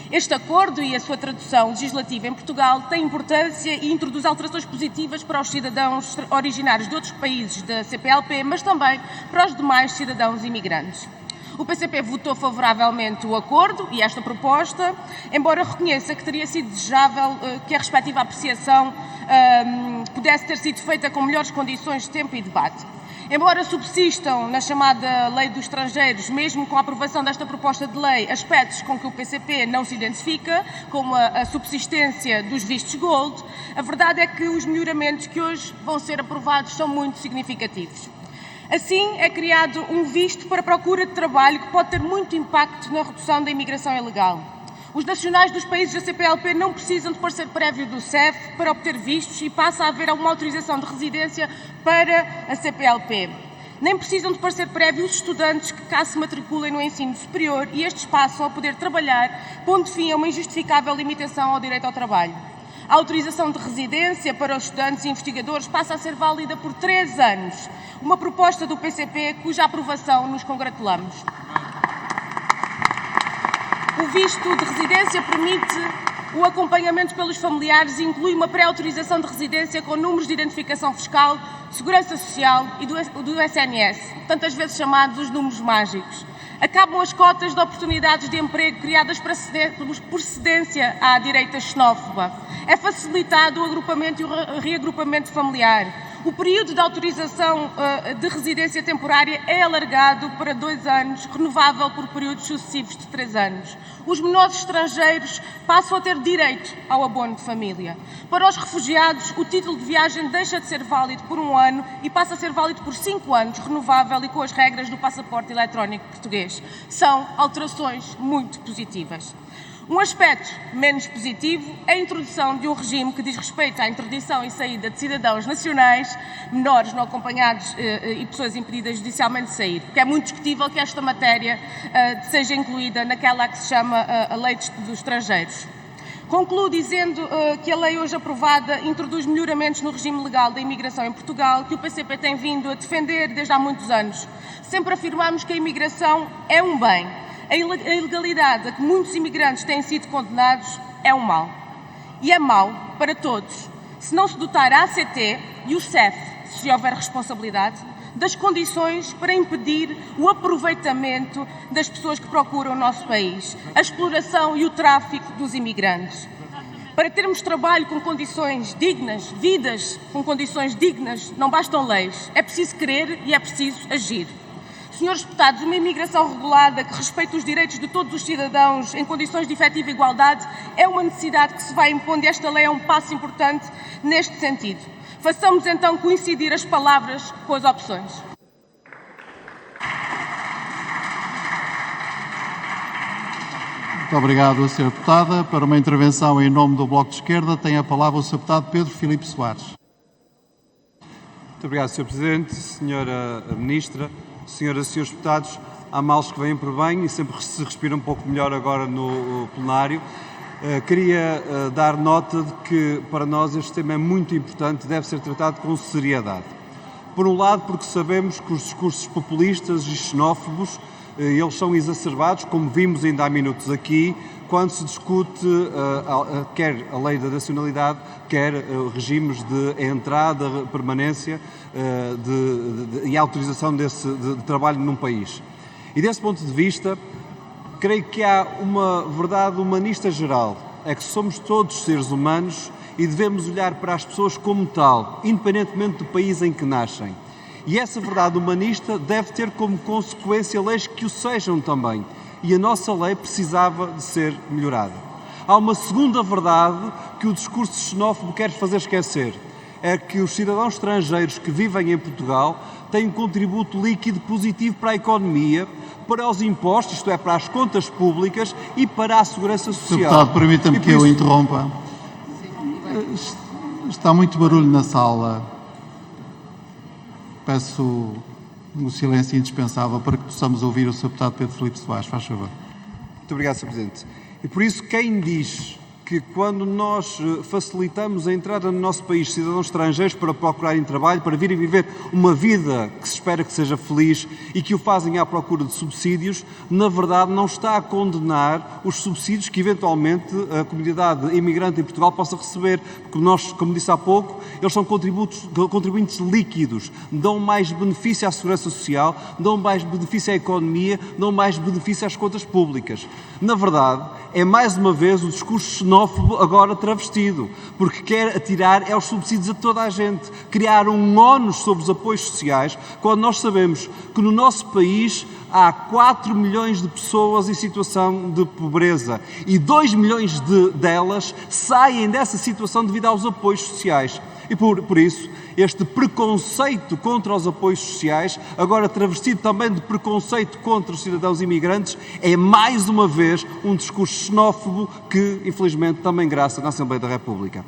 Este acordo e a sua tradução legislativa em Portugal têm importância e introduz alterações positivas para os cidadãos originários de outros países da CPLP, mas também para os demais cidadãos imigrantes. O PCP votou favoravelmente o acordo e esta proposta, embora reconheça que teria sido desejável que a respectiva apreciação pudesse ter sido feita com melhores condições de tempo e debate. Embora subsistam na chamada Lei dos Estrangeiros, mesmo com a aprovação desta proposta de lei, aspectos com que o PCP não se identifica, como a subsistência dos vistos gold, a verdade é que os melhoramentos que hoje vão ser aprovados são muito significativos. Assim, é criado um visto para procura de trabalho que pode ter muito impacto na redução da imigração ilegal. Os nacionais dos países da CPLP não precisam de parecer prévio do CEF para obter vistos e passa a haver uma autorização de residência para a CPLP. Nem precisam de parecer prévio os estudantes que cá se matriculem no ensino superior e estes passam a poder trabalhar, pondo fim a uma injustificável limitação ao direito ao trabalho. A autorização de residência para os estudantes e investigadores passa a ser válida por 3 anos, uma proposta do PCP cuja aprovação nos congratulamos. O visto de residência permite o acompanhamento pelos familiares e inclui uma pré-autorização de residência com números de identificação fiscal, segurança social e do SNS, tantas vezes chamados os números mágicos. Acabam as cotas de oportunidades de emprego criadas por cedência à direita xenófoba. É facilitado o agrupamento e o reagrupamento familiar. O período de autorização de residência temporária é alargado para 2 anos, renovável por períodos sucessivos de 3 anos. Os menores estrangeiros passam a ter direito ao abono de família. Para os refugiados, o título de viagem deixa de ser válido por 1 ano e passa a ser válido por 5 anos, renovável e com as regras do passaporte eletrónico português. São alterações muito positivas. Um aspecto menos positivo é a introdução de um regime que diz respeito à interdição e saída de cidadãos nacionais, menores não acompanhados e pessoas impedidas judicialmente de sair, porque é muito discutível que esta matéria seja incluída naquela que se chama a Lei dos Estrangeiros. Concluo dizendo que a lei hoje aprovada introduz melhoramentos no regime legal da imigração em Portugal, que o PCP tem vindo a defender desde há muitos anos. Sempre afirmamos que a imigração é um bem. A ilegalidade a que muitos imigrantes têm sido condenados é um mal. E é mau para todos. Se não se dotar a ACT e o CEF, se houver responsabilidade, das condições para impedir o aproveitamento das pessoas que procuram o nosso país, a exploração e o tráfico dos imigrantes. Para termos trabalho com condições dignas, vidas com condições dignas, não bastam leis. É preciso querer e é preciso agir. Senhores deputados, uma imigração regulada que respeite os direitos de todos os cidadãos em condições de efetiva igualdade é uma necessidade que se vai impondo e esta lei é um passo importante neste sentido. Façamos então coincidir as palavras com as opções. Muito obrigado, Sra. Deputada. Para uma intervenção em nome do Bloco de Esquerda, tem a palavra o Sr. Deputado Pedro Filipe Soares. Muito obrigado, Sr. Presidente, Sra. Ministra, Senhoras e Senhores Deputados. Há males que vêm por bem e sempre se respira um pouco melhor agora no plenário. Queria dar nota de que, para nós, este tema é muito importante e deve ser tratado com seriedade. Por um lado, porque sabemos que os discursos populistas e xenófobos, eles são exacerbados, como vimos ainda há minutos aqui, quando se discute quer a lei da nacionalidade, quer regimes de entrada, permanência e autorização de trabalho num país. E desse ponto de vista, creio que há uma verdade humanista geral, é que somos todos seres humanos e devemos olhar para as pessoas como tal, independentemente do país em que nascem. E essa verdade humanista deve ter como consequência leis que o sejam também. E a nossa lei precisava de ser melhorada. Há uma segunda verdade que o discurso xenófobo quer fazer esquecer. É que os cidadãos estrangeiros que vivem em Portugal têm um contributo líquido positivo para a economia, para os impostos, isto é, para as contas públicas e para a segurança social. Deputado, permita-me que eu interrompa. Está muito barulho na sala. Peço um silêncio indispensável para que possamos ouvir o Sr. Deputado Pedro Filipe Soares. Faz favor. Muito obrigado, Sr. Presidente. E por isso, quem diz que quando nós facilitamos a entrada no nosso país cidadãos estrangeiros para procurarem trabalho, para virem viver uma vida que se espera que seja feliz e que o fazem à procura de subsídios, na verdade não está a condenar os subsídios que eventualmente a comunidade imigrante em Portugal possa receber, porque nós, como disse há pouco, eles são contribuintes líquidos, dão mais benefício à segurança social, dão mais benefício à economia, dão mais benefício às contas públicas. Na verdade, é mais uma vez o discurso xenófobo agora travestido, porque quer atirar aos subsídios a toda a gente, criar um ónus sobre os apoios sociais, quando nós sabemos que no nosso país há 4 milhões de pessoas em situação de pobreza e 2 milhões delas saem dessa situação devido aos apoios sociais. E por isso, este preconceito contra os apoios sociais, agora travestido também de preconceito contra os cidadãos imigrantes, é mais uma vez um discurso xenófobo que, infelizmente, também graça na Assembleia da República.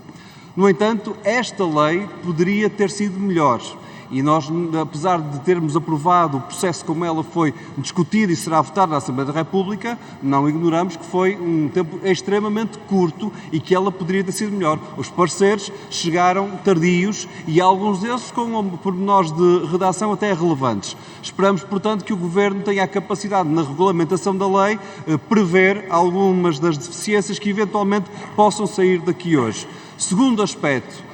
No entanto, esta lei poderia ter sido melhor. E nós, apesar de termos aprovado o processo como ela foi discutida e será votada na Assembleia da República, não ignoramos que foi um tempo extremamente curto e que ela poderia ter sido melhor. Os pareceres chegaram tardios e alguns deles com pormenores de redação até relevantes. Esperamos, portanto, que o Governo tenha a capacidade, na regulamentação da lei, prever algumas das deficiências que eventualmente possam sair daqui hoje. Segundo aspecto,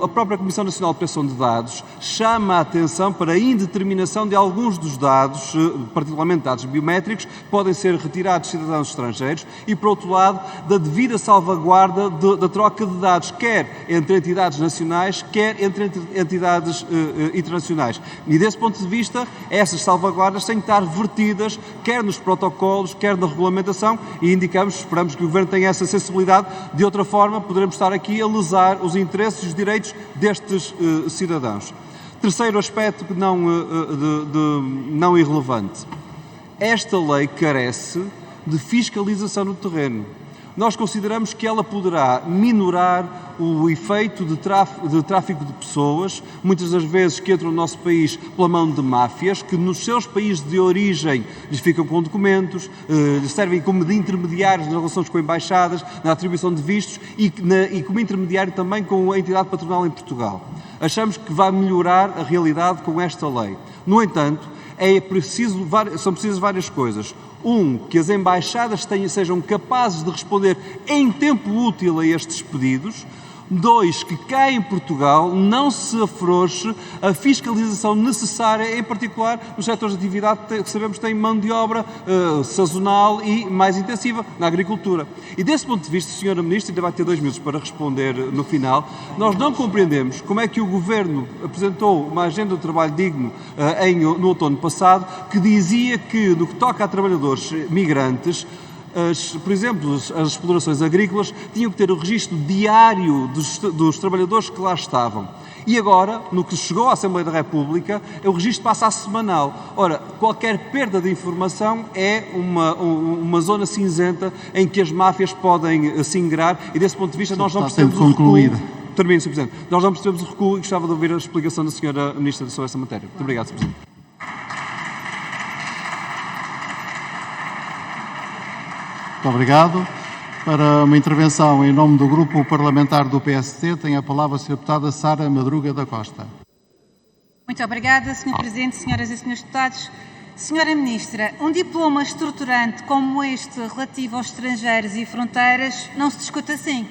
a própria Comissão Nacional de Proteção de Dados chama a atenção para a indeterminação de alguns dos dados, particularmente dados biométricos, que podem ser retirados de cidadãos estrangeiros e, por outro lado, da devida salvaguarda da troca de dados, quer entre entidades nacionais, quer entre entidades internacionais. E, desse ponto de vista, essas salvaguardas têm que estar vertidas, quer nos protocolos, quer na regulamentação, e esperamos que o Governo tenha essa sensibilidade. De outra forma, poderemos estar aqui a lesar os interesses e os direitos destes cidadãos. Terceiro aspecto que não irrelevante. Esta lei carece de fiscalização no terreno. Nós consideramos que ela poderá minorar o efeito de tráfico de pessoas, muitas das vezes que entram no nosso país pela mão de máfias, que nos seus países de origem lhes ficam com documentos, servem como de intermediários nas relações com embaixadas, na atribuição de vistos e como intermediário também com a entidade patronal em Portugal. Achamos que vai melhorar a realidade com esta lei. No entanto, são precisas várias coisas. Que as embaixadas sejam capazes de responder em tempo útil a estes pedidos. 2, que cá em Portugal não se afrouxe a fiscalização necessária, em particular nos setores de atividade que sabemos que têm mão de obra sazonal e mais intensiva, na agricultura. E desse ponto de vista, Sra. Ministra, ainda vai ter 2 minutos para responder no final, nós não compreendemos como é que o Governo apresentou uma agenda de trabalho digno no outono passado, que dizia que, no que toca a trabalhadores migrantes, por exemplo, as explorações agrícolas tinham que ter o registro diário dos trabalhadores que lá estavam. E agora, no que chegou à Assembleia da República, o registro passa a semanal. Ora, qualquer perda de informação é uma zona cinzenta em que as máfias podem se ingrar e, desse ponto de vista, nós não percebemos o recuo. Termino, Sr. Presidente. Nós não percebemos o recuo e gostava de ouvir a explicação da Sra. Ministra sobre essa matéria. Muito obrigado, Sr. Presidente. Muito obrigado. Para uma intervenção em nome do Grupo Parlamentar do PST, tem a palavra a Sra. Deputada Sara Madruga da Costa. Muito obrigada, Sr. Presidente, senhoras e senhores deputados. Sra. Ministra, um diploma estruturante como este, relativo aos estrangeiros e fronteiras, não se discute assim.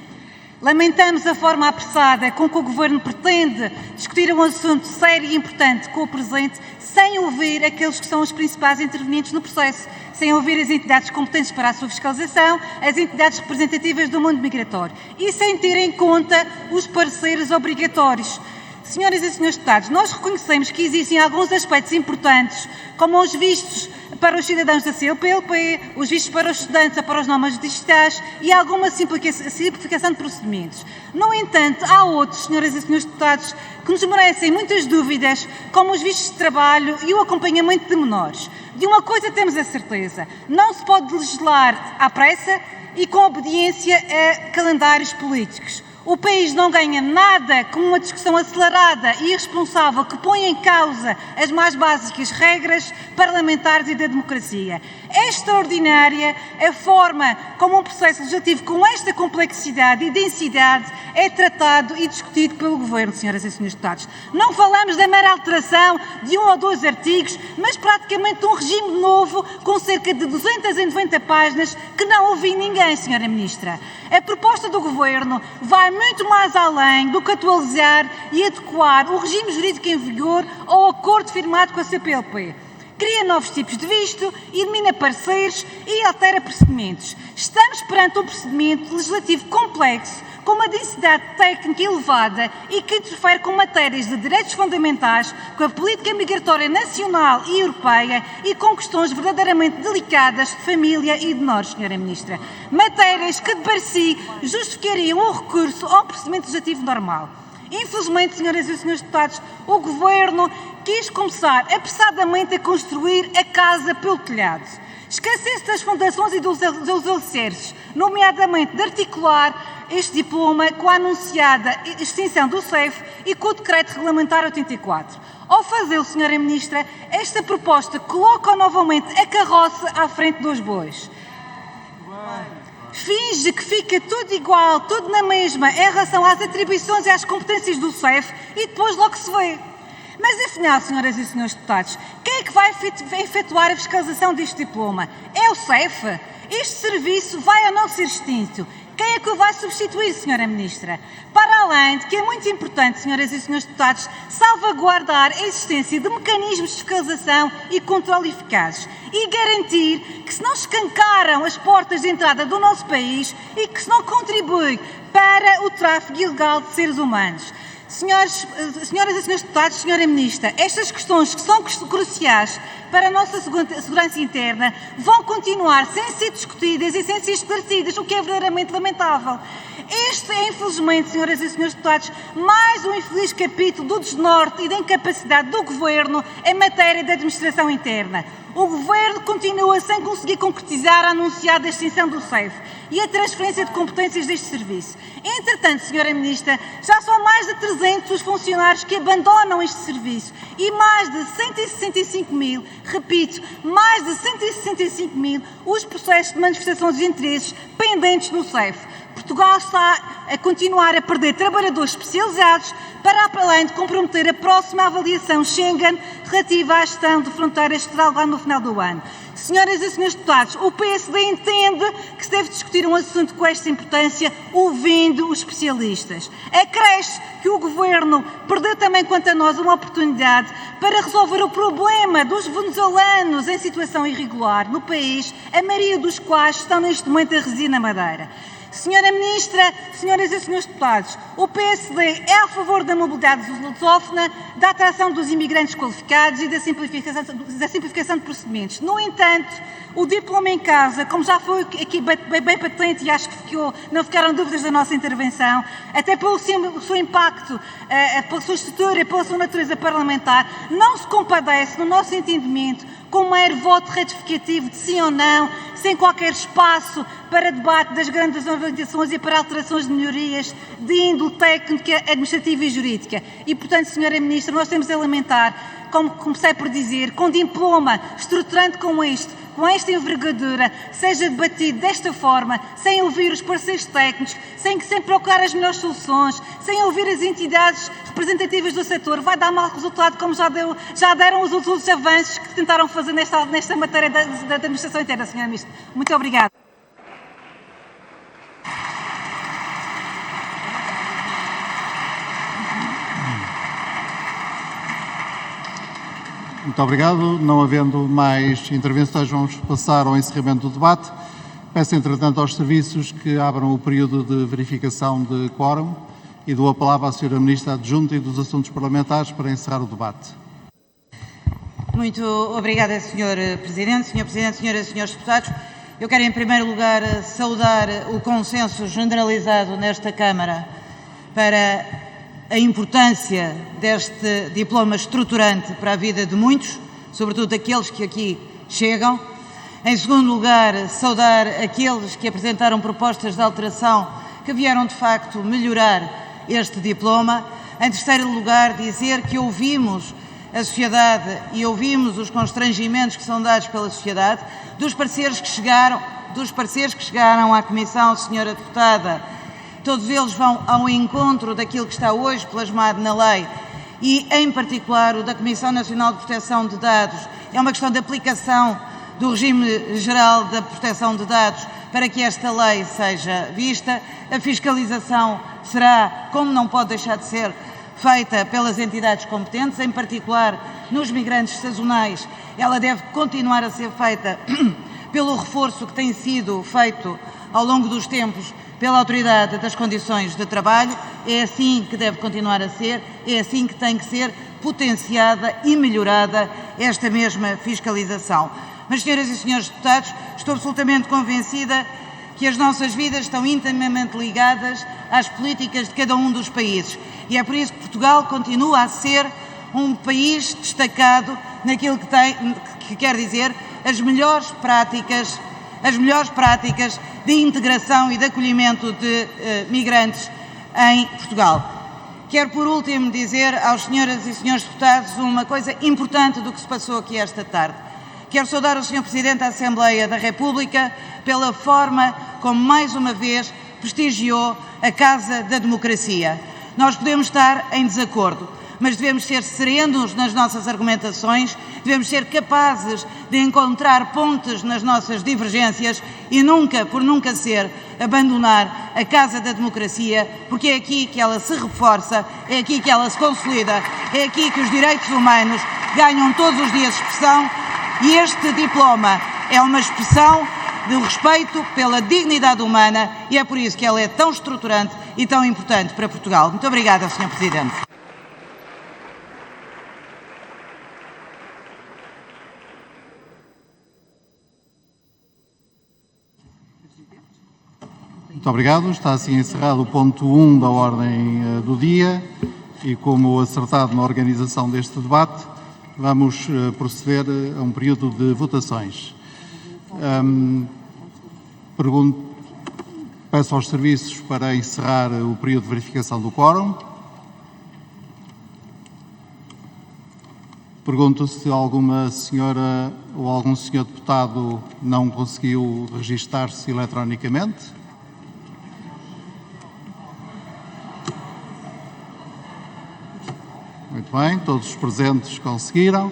Lamentamos a forma apressada com que o Governo pretende discutir um assunto sério e importante com o presente, sem ouvir aqueles que são os principais intervenientes no processo, sem ouvir as entidades competentes para a sua fiscalização, as entidades representativas do mundo migratório e sem ter em conta os parceiros obrigatórios. Senhoras e senhores deputados, nós reconhecemos que existem alguns aspectos importantes, como os vistos para os cidadãos da CLP, os vistos para os estudantes ou para os nómadas digitais e alguma simplificação de procedimentos. No entanto, há outros, senhoras e senhores deputados, que nos merecem muitas dúvidas, como os vistos de trabalho e o acompanhamento de menores. De uma coisa temos a certeza, não se pode legislar à pressa e com obediência a calendários políticos. O país não ganha nada com uma discussão acelerada e irresponsável que põe em causa as mais básicas regras parlamentares e da democracia. É extraordinária a forma como um processo legislativo com esta complexidade e densidade é tratado e discutido pelo Governo, senhoras e senhores deputados. Não falamos da mera alteração de 1 ou 2 artigos, mas praticamente um regime novo com cerca de 290 páginas que não ouvi ninguém, senhora Ministra. A proposta do Governo vai muito mais além do que atualizar e adequar o regime jurídico em vigor ao acordo firmado com a CPLP. Cria novos tipos de visto, elimina parceiros e altera procedimentos. Estamos perante um procedimento legislativo complexo, com uma densidade técnica elevada e que interfere com matérias de direitos fundamentais, com a política migratória nacional e europeia e com questões verdadeiramente delicadas de família e de menores, senhora Ministra. Matérias que, de per si, justificariam o recurso ao procedimento legislativo normal. Infelizmente, senhoras e senhores deputados, o Governo quis começar apressadamente a construir a casa pelo telhado. Esquecesse das fundações e dos alicerces, nomeadamente de articular este diploma com a anunciada extinção do CEF e com o Decreto Regulamentar 84. Ao fazê-lo, senhora Ministra, esta proposta coloca novamente a carroça à frente dos bois. Finge que fica tudo igual, tudo na mesma, em relação às atribuições e às competências do CEF e depois logo se vê. Mas afinal, senhoras e senhores deputados, quem é que vai efetuar a fiscalização deste diploma? É o CEF? Este serviço vai ou não ser extinto? Quem é que o vai substituir, senhora Ministra? Para além de que é muito importante, senhoras e senhores deputados, salvaguardar a existência de mecanismos de fiscalização e controle eficazes e garantir que se não escancaram as portas de entrada do nosso país e que se não contribui para o tráfico ilegal de seres humanos. Senhoras e senhores deputados, senhora Ministra, estas questões que são cruciais para a nossa segurança interna vão continuar sem ser discutidas e sem ser esclarecidas, o que é verdadeiramente lamentável. Este é, infelizmente, senhoras e senhores deputados, mais um infeliz capítulo do desnorte e da incapacidade do Governo em matéria de administração interna. O Governo continua sem conseguir concretizar a anunciada extinção do CEF e a transferência de competências deste serviço. Entretanto, senhora Ministra, já são mais de 300 os funcionários que abandonam este serviço e mais de 165 mil, repito, mais de 165 mil os processos de manifestações de interesses pendentes no CEF. Portugal está a continuar a perder trabalhadores especializados para além de comprometer a próxima avaliação Schengen relativa à gestão de fronteiras que será agora no final do ano. Senhoras e senhores deputados, o PSD entende que se deve discutir um assunto com esta importância ouvindo os especialistas. Acresce que o Governo perdeu também, quanto a nós, uma oportunidade para resolver o problema dos venezuelanos em situação irregular no país, a maioria dos quais estão neste momento a residir na Madeira. Senhora Ministra, senhoras e senhores deputados, o PSD é a favor da mobilidade lusófona, da atração dos imigrantes qualificados e da simplificação de procedimentos. No entanto, o diploma em causa, como já foi aqui bem patente e acho que não ficaram dúvidas da nossa intervenção, até pelo seu impacto, pela sua estrutura e pela sua natureza parlamentar, não se compadece, no nosso entendimento, com um mero voto ratificativo de sim ou não, sem qualquer espaço para debate das grandes organizações e para alterações de melhorias de índole técnica, administrativa e jurídica. E, portanto, senhora Ministra, nós temos a lamentar, como comecei por dizer, com um diploma estruturante como este, com esta envergadura, seja debatido desta forma, sem ouvir os parceiros técnicos, sem procurar as melhores soluções, sem ouvir as entidades representativas do setor, vai dar mau resultado, como já deram os outros avanços que tentaram fazer nesta matéria da administração interna, senhora Ministra. Muito obrigada. Muito obrigado. Não havendo mais intervenções, vamos passar ao encerramento do debate. Peço, entretanto, aos serviços que abram o período de verificação de quórum e dou a palavra à Sra. Ministra Adjunta e dos Assuntos Parlamentares para encerrar o debate. Muito obrigada, Sr. Presidente. Sr. Presidente, senhoras e senhores deputados, eu quero, em primeiro lugar, saudar o consenso generalizado nesta Câmara para a importância deste diploma estruturante para a vida de muitos, sobretudo aqueles que aqui chegam. Em segundo lugar, saudar aqueles que apresentaram propostas de alteração que vieram de facto melhorar este diploma. Em terceiro lugar, dizer que ouvimos a sociedade e ouvimos os constrangimentos que são dados pela sociedade, dos pareceres que chegaram à Comissão, senhora deputada, todos eles vão ao encontro daquilo que está hoje plasmado na lei e, em particular, o da Comissão Nacional de Proteção de Dados. É uma questão de aplicação do regime geral da proteção de dados para que esta lei seja vista. A fiscalização será, como não pode deixar de ser, feita pelas entidades competentes, em particular nos migrantes sazonais. Ela deve continuar a ser feita pelo reforço que tem sido feito ao longo dos tempos pela Autoridade das Condições de Trabalho. É assim que deve continuar a ser, é assim que tem que ser potenciada e melhorada esta mesma fiscalização. Mas, senhoras e senhores deputados, estou absolutamente convencida que as nossas vidas estão intimamente ligadas às políticas de cada um dos países. E é por isso que Portugal continua a ser um país destacado naquilo que quer dizer as melhores práticas de integração e de acolhimento de migrantes em Portugal. Quero, por último, dizer aos senhoras e senhores deputados uma coisa importante do que se passou aqui esta tarde. Quero saudar o Sr. Presidente da Assembleia da República pela forma como, mais uma vez, prestigiou a Casa da Democracia. Nós podemos estar em desacordo, mas devemos ser serenos nas nossas argumentações, devemos ser capazes de encontrar pontes nas nossas divergências e nunca, por nunca ser, abandonar a Casa da Democracia, porque é aqui que ela se reforça, é aqui que ela se consolida, é aqui que os direitos humanos ganham todos os dias expressão. E este diploma é uma expressão do respeito pela dignidade humana e é por isso que ela é tão estruturante e tão importante para Portugal. Muito obrigada, Sr. Presidente. Muito obrigado. Está assim encerrado o ponto 1 da ordem do dia e, como acertado na organização deste debate, vamos proceder a um período de votações. Peço aos serviços para encerrar o período de verificação do quórum. Pergunto se alguma senhora ou algum senhor deputado não conseguiu registar-se eletronicamente. Muito bem, todos os presentes conseguiram.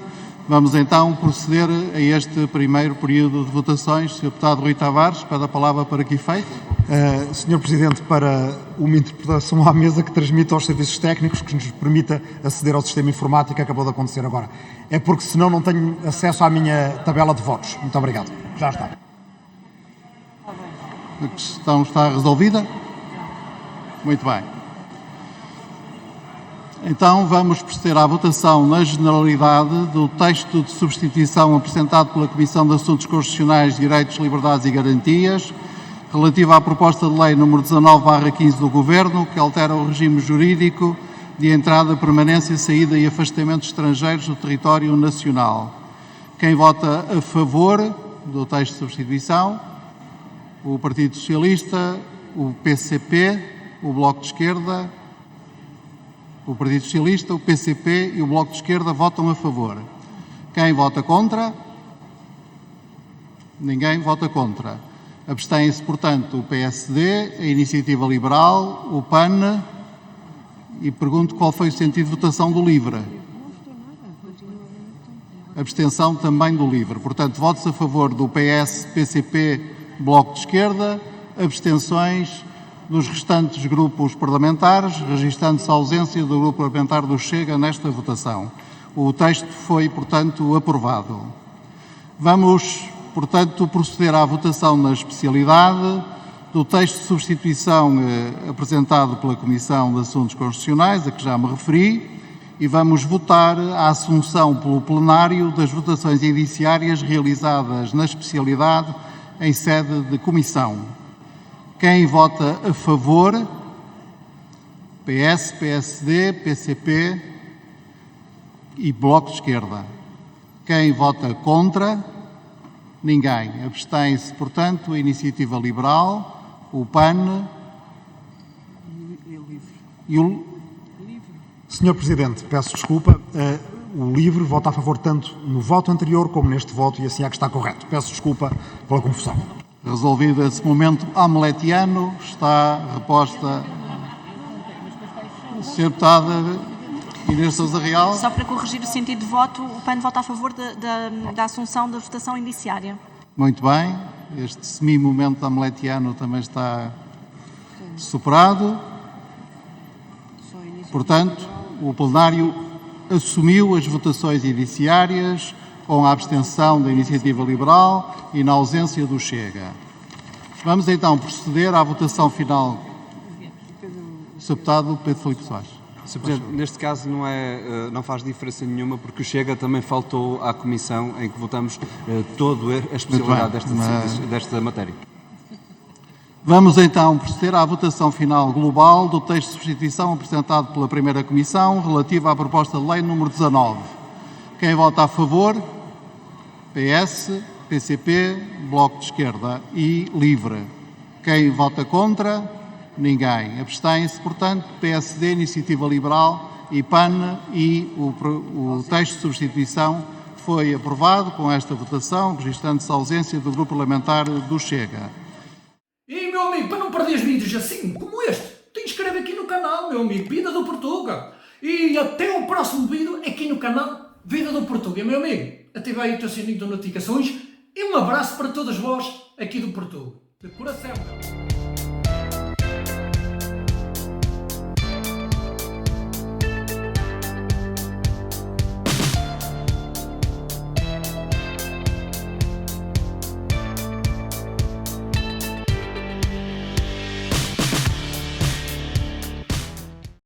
Vamos então proceder a este primeiro período de votações. Sr. Deputado Rui Tavares, pede a palavra para que efeito? Sr. Presidente, para uma interpretação à mesa que transmita aos serviços técnicos, que nos permita aceder ao sistema informático que acabou de acontecer agora. É porque senão não tenho acesso à minha tabela de votos. Muito obrigado. Já está. A questão está resolvida? Muito bem. Então vamos proceder à votação na generalidade do texto de substituição apresentado pela Comissão de Assuntos Constitucionais, Direitos, Liberdades e Garantias, relativa à proposta de lei número 19/15 do Governo, que altera o regime jurídico de entrada, permanência, saída e afastamento de estrangeiros do território nacional. Quem vota a favor do texto de substituição? O Partido Socialista, o PCP, o Bloco de Esquerda. O Partido Socialista, o PCP e o Bloco de Esquerda votam a favor. Quem vota contra? Ninguém vota contra. Abstêm-se, portanto, o PSD, a Iniciativa Liberal, o PAN e pergunto qual foi o sentido de votação do LIVRE. Abstenção também do LIVRE. Portanto, votos a favor do PS, PCP, Bloco de Esquerda, abstenções dos restantes grupos parlamentares, registando-se a ausência do grupo parlamentar do Chega nesta votação. O texto foi, portanto, aprovado. Vamos, portanto, proceder à votação na especialidade do texto de substituição apresentado pela Comissão de Assuntos Constitucionais, a que já me referi, e vamos votar a assunção pelo plenário das votações indiciárias realizadas na especialidade em sede de comissão. Quem vota a favor? PS, PSD, PCP e Bloco de Esquerda. Quem vota contra? Ninguém. Abstém-se, portanto, a Iniciativa Liberal, o PAN E o... Senhor Presidente, peço desculpa. O LIVRE vota a favor tanto no voto anterior como neste voto e assim é que está correto. Peço desculpa pela confusão. Resolvido esse momento hamletiano, está reposta a Sra. Deputada Inês Sousa Real. Só para corrigir o sentido de voto, o PAN vota a favor da assunção da votação indiciária. Muito bem, este semi-momento hamletiano também está superado. Portanto, o plenário assumiu as votações indiciárias com a abstenção da Iniciativa Liberal e na ausência do Chega. Vamos então proceder à votação final. Sr. Deputado Pedro Filipe Soares. Sr. Presidente, neste caso não faz diferença nenhuma, porque o Chega também faltou à Comissão em que votamos toda a especialidade desta matéria. Vamos então proceder à votação final global do texto de substituição apresentado pela primeira Comissão relativa à proposta de lei número 19. Quem vota a favor? PS, PCP, Bloco de Esquerda e LIVRE. Quem vota contra? Ninguém. Abstém-se, portanto, PSD, Iniciativa Liberal e PAN, e o texto de substituição foi aprovado com esta votação, registrando-se a ausência do Grupo Parlamentar do Chega. E, meu amigo, para não perderes vídeos assim como este, te inscreve aqui no canal, meu amigo, Vida do Portuga. E até o próximo vídeo aqui no canal Vida do Portuga, meu amigo. Ativa aí o teu sininho de notificações e um abraço para todos vós aqui do Portuga. De coração.